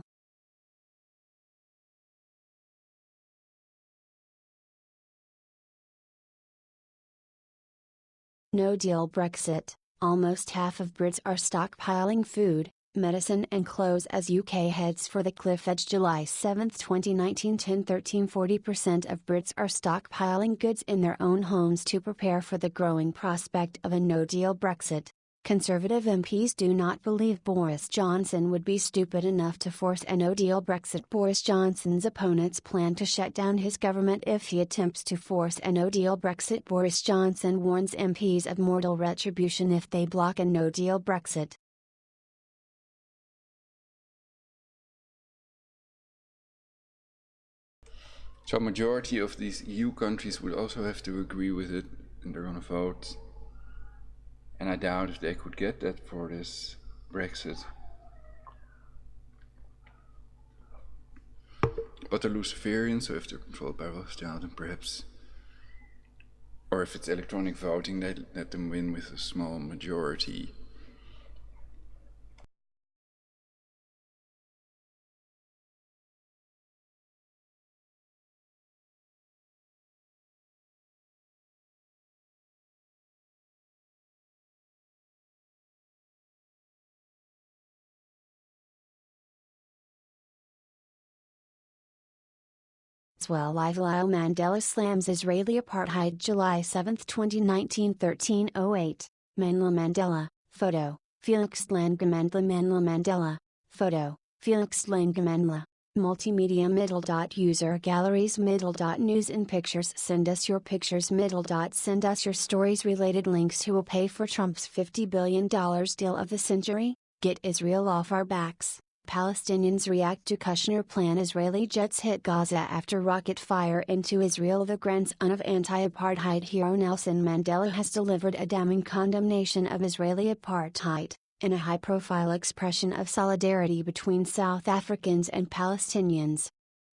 No-deal Brexit. Almost half of Brits are stockpiling food, medicine and clothes as UK heads for the cliff edge. July 7, 2019, 10:13. 40% of Brits are stockpiling goods in their own homes to prepare for the growing prospect of a no-deal Brexit. Conservative MPs do not believe Boris Johnson would be stupid enough to force a no-deal Brexit. Boris Johnson's opponents plan to shut down his government if he attempts to force a no-deal Brexit. Boris Johnson warns MPs of mortal retribution if they block a no-deal Brexit. So a majority of these EU countries would also have to agree with it, and they're gonna vote. And I doubt if they could get that for this Brexit. But they're Luciferian, so if they're controlled by Rothschild, and perhaps, or if it's electronic voting, they let them win with a small majority. Zwalivala Mandela slams Israeli apartheid. July 7, 2019, 13:08. Mandela Mandela, photo, Felix Landgemandla. Mandela Mandela, photo, Felix Landgemandla. Multimedia User Galleries News and Pictures. Send us your pictures. Send us your stories. Related links. Who will pay for Trump's $50 billion deal of the century? Get Israel off our backs. Palestinians react to Kushner plan. Israeli jets hit Gaza after rocket fire into Israel. The grandson of anti-apartheid hero Nelson Mandela has delivered a damning condemnation of Israeli apartheid, in a high-profile expression of solidarity between South Africans and Palestinians.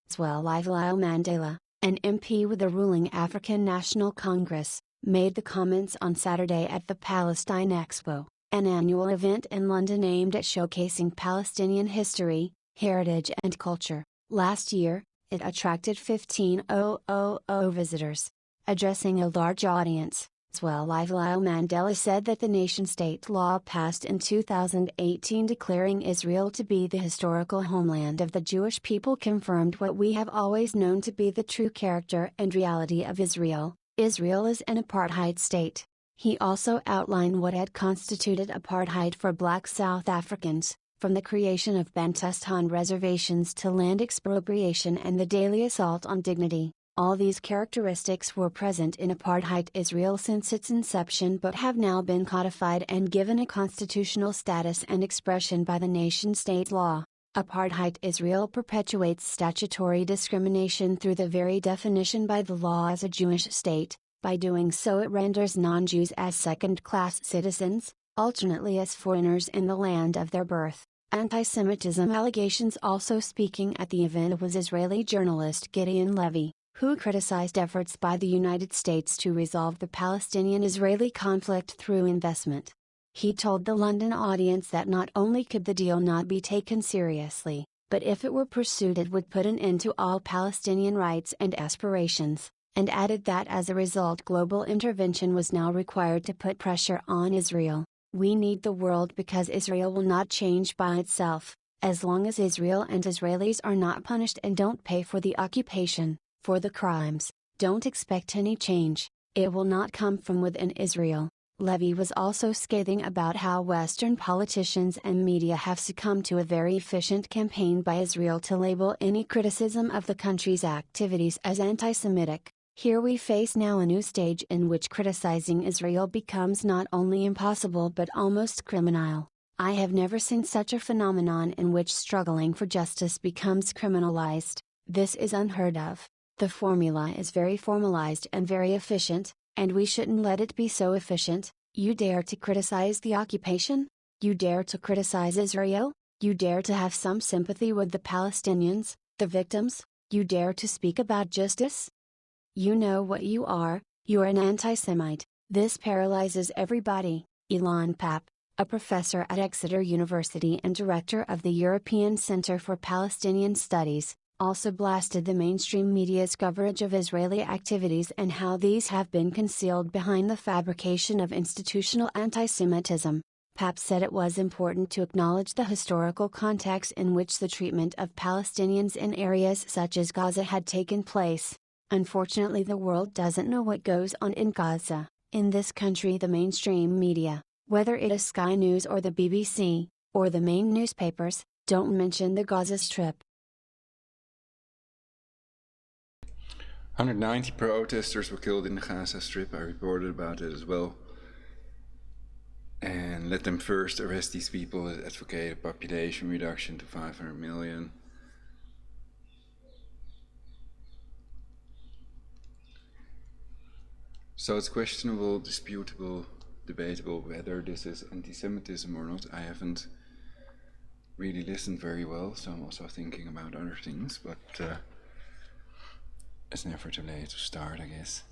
Zwelivel Mandela, an MP with the ruling African National Congress, made the comments on Saturday at the Palestine Expo, an annual event in London aimed at showcasing Palestinian history, heritage and culture. Last year, it attracted 1,500 visitors. Addressing a large audience, Zwelivel Mandela said that the nation-state law passed in 2018 declaring Israel to be the historical homeland of the Jewish people confirmed what we have always known to be the true character and reality of Israel. Israel is an apartheid state. He also outlined what had constituted apartheid for black South Africans, from the creation of Bantustan reservations to land expropriation and the daily assault on dignity. All these characteristics were present in apartheid Israel since its inception but have now been codified and given a constitutional status and expression by the nation-state law. Apartheid Israel perpetuates statutory discrimination through the very definition by the law as a Jewish state. By doing so, it renders non-Jews as second-class citizens, alternately as foreigners in the land of their birth. Anti-Semitism allegations. Also speaking at the event was Israeli journalist Gideon Levy, who criticized efforts by the United States to resolve the Palestinian-Israeli conflict through investment. He told the London audience that not only could the deal not be taken seriously, but if it were pursued it would put an end to all Palestinian rights and aspirations, and added that as a result global intervention was now required to put pressure on Israel. We need the world because Israel will not change by itself, as long as Israel and Israelis are not punished and don't pay for the occupation, for the crimes. Don't expect any change, it will not come from within Israel. Levy was also scathing about how Western politicians and media have succumbed to a very efficient campaign by Israel to label any criticism of the country's activities as anti-Semitic. Here we face now a new stage in which criticizing Israel becomes not only impossible but almost criminal. I have never seen such a phenomenon in which struggling for justice becomes criminalized. This is unheard of. The formula is very formalized and very efficient, and we shouldn't let it be so efficient. You dare to criticize the occupation? You dare to criticize Israel? You dare to have some sympathy with the Palestinians, the victims? You dare to speak about justice? You know what you are, you're an anti-Semite. This paralyzes everybody. Ilan Papp, a professor at Exeter University and director of the European Center for Palestinian Studies, also blasted the mainstream media's coverage of Israeli activities and how these have been concealed behind the fabrication of institutional anti-Semitism. Papp said it was important to acknowledge the historical context in which the treatment of Palestinians in areas such as Gaza had taken place. Unfortunately, the world doesn't know what goes on in Gaza. In this country, the mainstream media, whether it is Sky News or the BBC, or the main newspapers, don't mention the Gaza Strip. 190 protesters were killed in the Gaza Strip. I reported about it as well. And let them first arrest these people that advocate a population reduction to 500 million. So it's questionable, disputable, debatable whether this is anti-Semitism or not. I haven't really listened very well, so I'm also thinking about other things, but it's never too late to start, I guess.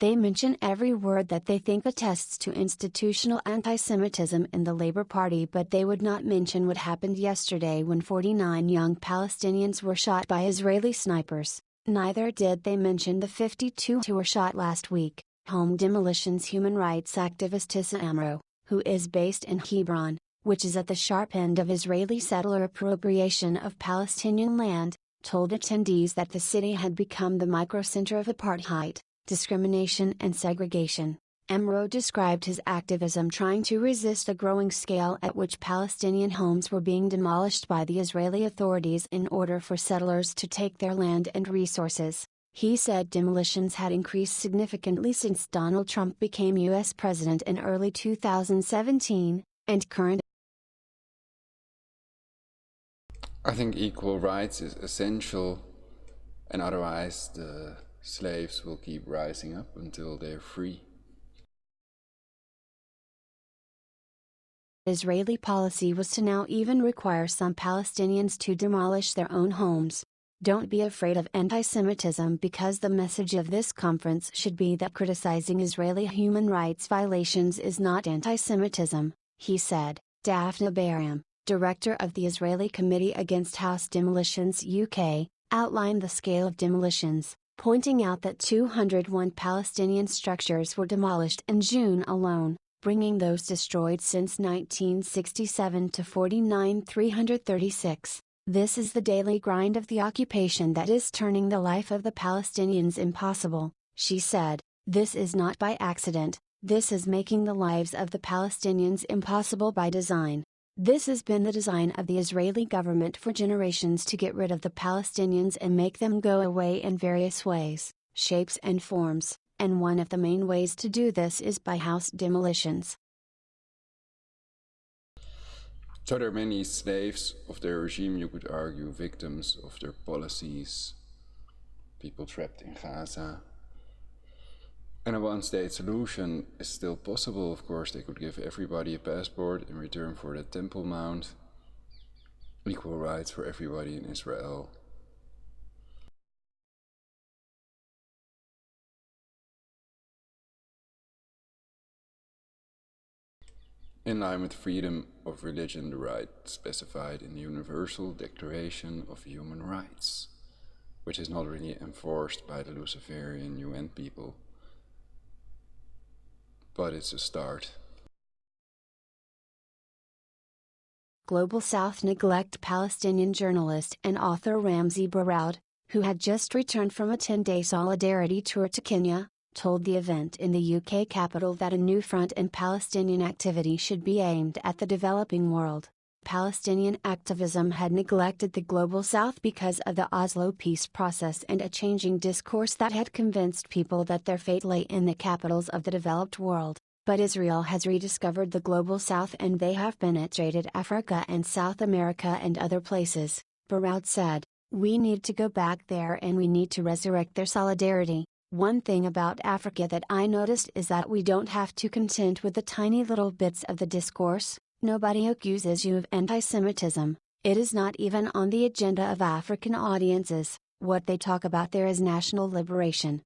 They mention every word that they think attests to institutional anti-Semitism in the Labour Party, but they would not mention what happened yesterday when 49 young Palestinians were shot by Israeli snipers. Neither did they mention the 52 who were shot last week. Home Demolition's human rights activist Tisha Amro, who is based in Hebron, which is at the sharp end of Israeli settler appropriation of Palestinian land, told attendees that the city had become the microcenter of apartheid, discrimination and segregation. Emro described his activism trying to resist the growing scale at which Palestinian homes were being demolished by the Israeli authorities in order for settlers to take their land and resources. He said demolitions had increased significantly since Donald Trump became U.S. president in early 2017, and current. I think equal rights is essential, and otherwise the slaves will keep rising up until they're free. Israeli policy was to now even require some Palestinians to demolish their own homes. Don't be afraid of anti-Semitism, because the message of this conference should be that criticizing Israeli human rights violations is not anti-Semitism, he said. Daphne Baram, director of the Israeli Committee Against House Demolitions UK, outlined the scale of demolitions, pointing out that 201 Palestinian structures were demolished in June alone, bringing those destroyed since 1967 to 49,336. This is the daily grind of the occupation that is turning the life of the Palestinians impossible, she said. This is not by accident, this is making the lives of the Palestinians impossible by design. This has been the design of the Israeli government for generations, to get rid of the Palestinians and make them go away in various ways, shapes and forms, and one of the main ways to do this is by house demolitions. So there are many slaves of their regime, you could argue, victims of their policies, people trapped in Gaza. And a one-state solution is still possible. Of course, they could give everybody a passport in return for the Temple Mount, equal rights for everybody in Israel. In line with freedom of religion, the right specified in the Universal Declaration of Human Rights, which is not really enforced by the Luciferian UN people, but it's a start. Global South neglect Palestinian journalist and author Ramzi Baroud, who had just returned from a 10-day solidarity tour to Kenya, told the event in the UK capital that a new front in Palestinian activity should be aimed at the developing world. Palestinian activism had neglected the Global South because of the Oslo peace process and a changing discourse that had convinced people that their fate lay in the capitals of the developed world. But Israel has rediscovered the Global South, and they have penetrated Africa and South America and other places, Baroud said. We need to go back there and we need to resurrect their solidarity. One thing about Africa that I noticed is that we don't have to contend with the tiny little bits of the discourse. Nobody accuses you of anti-Semitism. It is not even on the agenda of African audiences. What they talk about there is national liberation.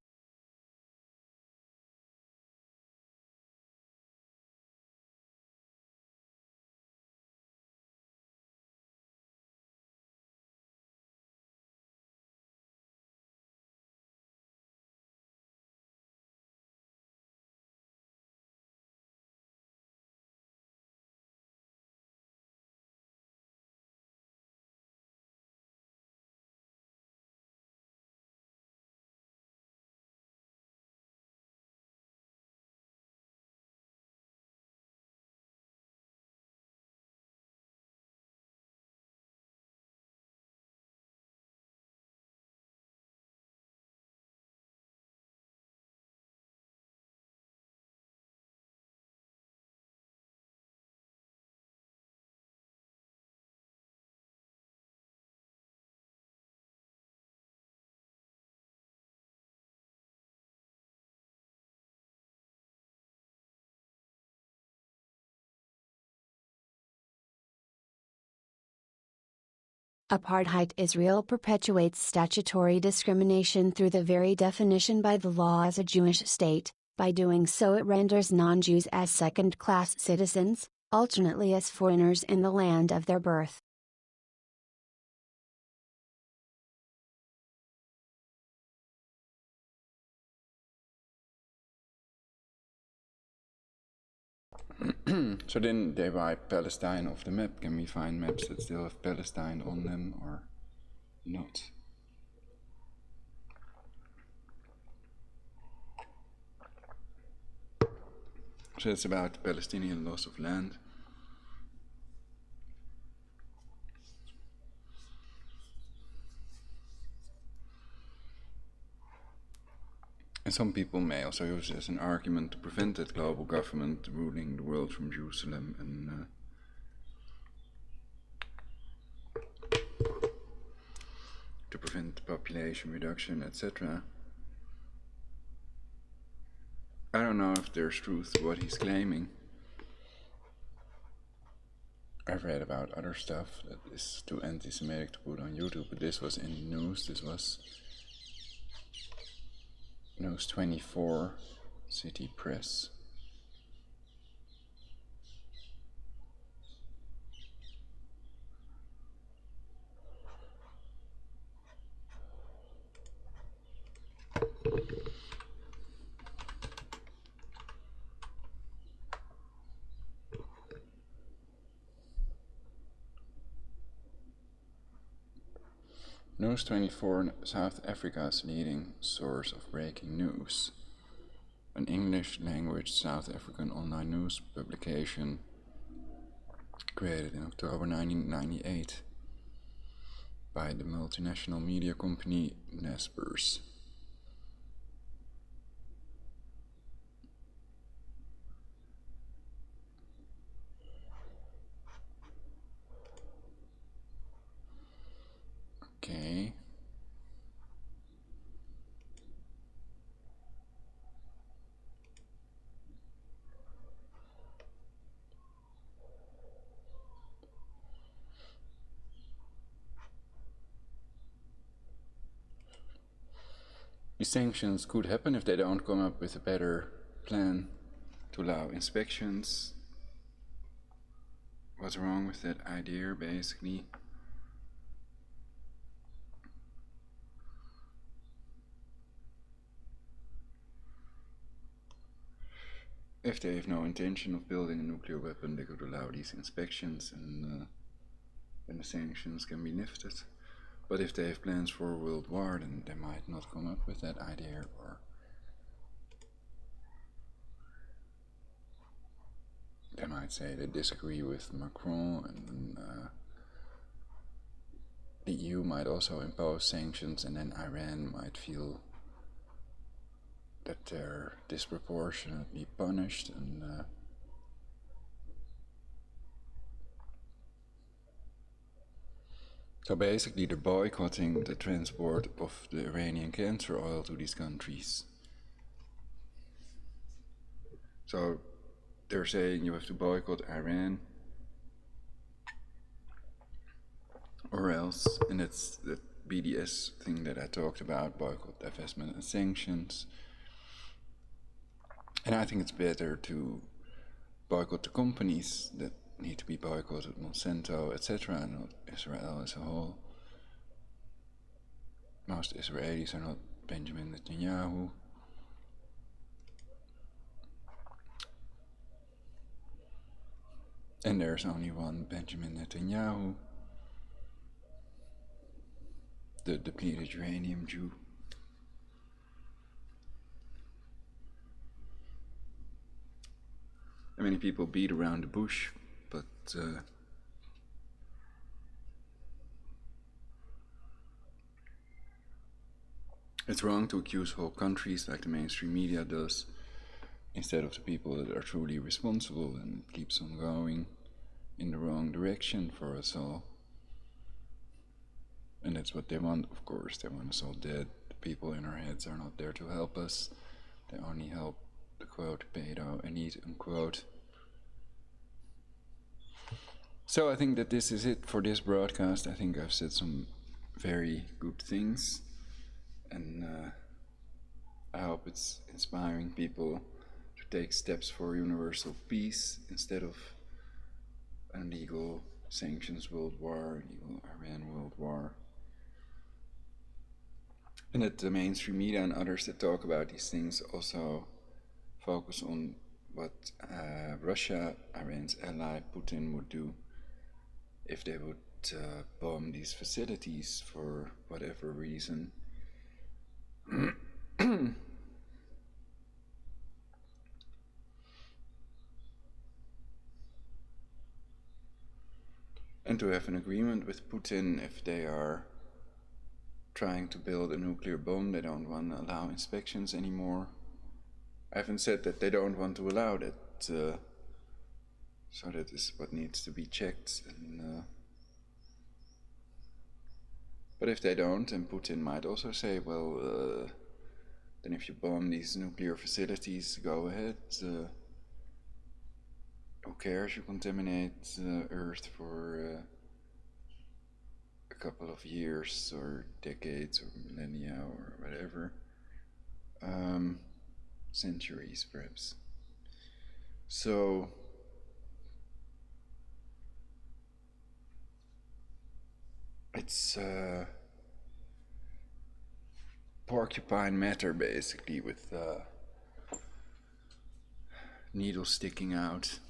Apartheid Israel perpetuates statutory discrimination through the very definition by the law as a Jewish state. By doing so, it renders non-Jews as second-class citizens, alternately as foreigners in the land of their birth. So then they wipe Palestine off the map. Can we find maps that still have Palestine on them or not? So it's about the Palestinian loss of land. And some people may also use it as an argument to prevent that global government ruling the world from Jerusalem and to prevent population reduction, etc. I don't know if there's truth to what he's claiming. I've read about other stuff that is too anti-Semitic to put on YouTube, but this was in the news. This was News 24 City Press. News 24, South Africa's leading source of breaking news. An English-language South African online news publication created in October 1998 by the multinational media company Naspers. Okay. These sanctions could happen if they don't come up with a better plan to allow inspections. What's wrong with that idea, basically? If they have no intention of building a nuclear weapon, they could allow these inspections and the sanctions can be lifted. But if they have plans for a world war, then they might not come up with that idea, or they might say they disagree with Macron, and the EU might also impose sanctions, and then Iran might feel that they're disproportionately punished, and so basically they're boycotting the transport of the Iranian cancer oil to these countries. So they're saying you have to boycott Iran, or else, and it's the BDS thing that I talked about, boycott, divestment and sanctions. And I think it's better to boycott the companies that need to be boycotted, Monsanto, etc., and not Israel as a whole. Most Israelis are not Benjamin Netanyahu. And there's only one Benjamin Netanyahu, the depleted uranium Jew. Many people beat around the bush, but it's wrong to accuse whole countries like the mainstream media does, instead of the people that are truly responsible, and it keeps on going in the wrong direction for us all. And that's what they want, of course. They want us all dead. The people in our heads are not there to help us. They only help the quote pedo elite, unquote. So I think that this is it for this broadcast. I think I've said some very good things, and I hope it's inspiring people to take steps for universal peace instead of an illegal sanctions world war, illegal Iran world war. And that the mainstream media and others that talk about these things also focus on what Russia, Iran's ally, Putin, would do if they would bomb these facilities for whatever reason. and to have an agreement with Putin if they are trying to build a nuclear bomb. They don't want to allow inspections anymore. I haven't said that they don't want to allow that, so that is what needs to be checked. But if they don't, then Putin might also say, well, then if you bomb these nuclear facilities, go ahead. Who cares? You contaminate Earth for a couple of years or decades or millennia or whatever. Centuries perhaps. So it's porcupine matter basically, with needles sticking out.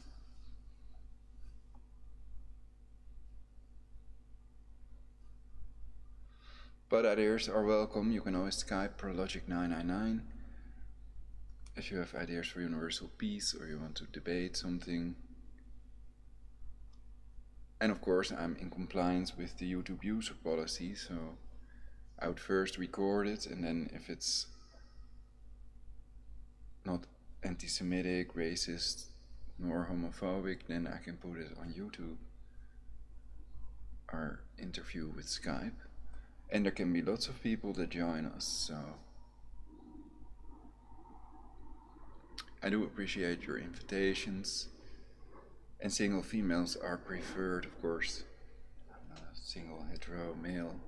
But ideas are welcome. You can always Skype Prologic999 if you have ideas for universal peace or you want to debate something. And of course, I'm in compliance with the YouTube user policy, so I would first record it, and then if it's not anti-Semitic, racist, nor homophobic, then I can put it on YouTube. Our interview with Skype. And there can be lots of people that join us, so I do appreciate your invitations. And single females are preferred, of course. I'm a single hetero male,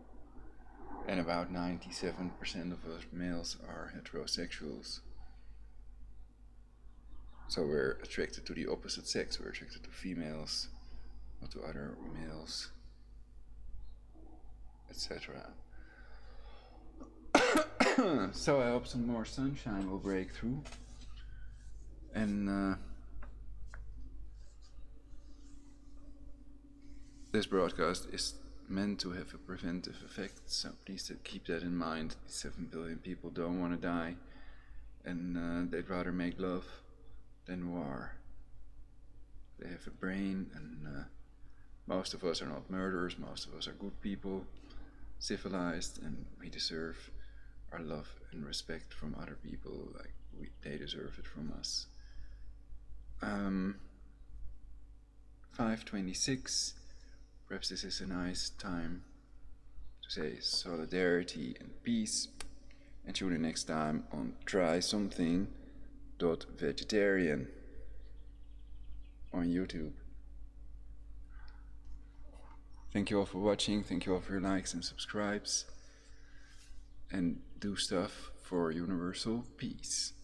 and about 97% of us males are heterosexuals. So we're attracted to the opposite sex, we're attracted to females, not to other males, etc. So I hope some more sunshine will break through. And this broadcast is meant to have a preventive effect, so please keep that in mind. 7 billion people don't want to die, and they'd rather make love than war. They have a brain, and most of us are not murderers, most of us are good people, civilized, and we deserve our love and respect from other people like they deserve it from us. 5:26. Perhaps this is a nice time to say solidarity and peace, and tune in next time on Try Something.Vegetarian on YouTube. Thank you all for watching, thank you all for your likes and subscribes, and do stuff for universal peace.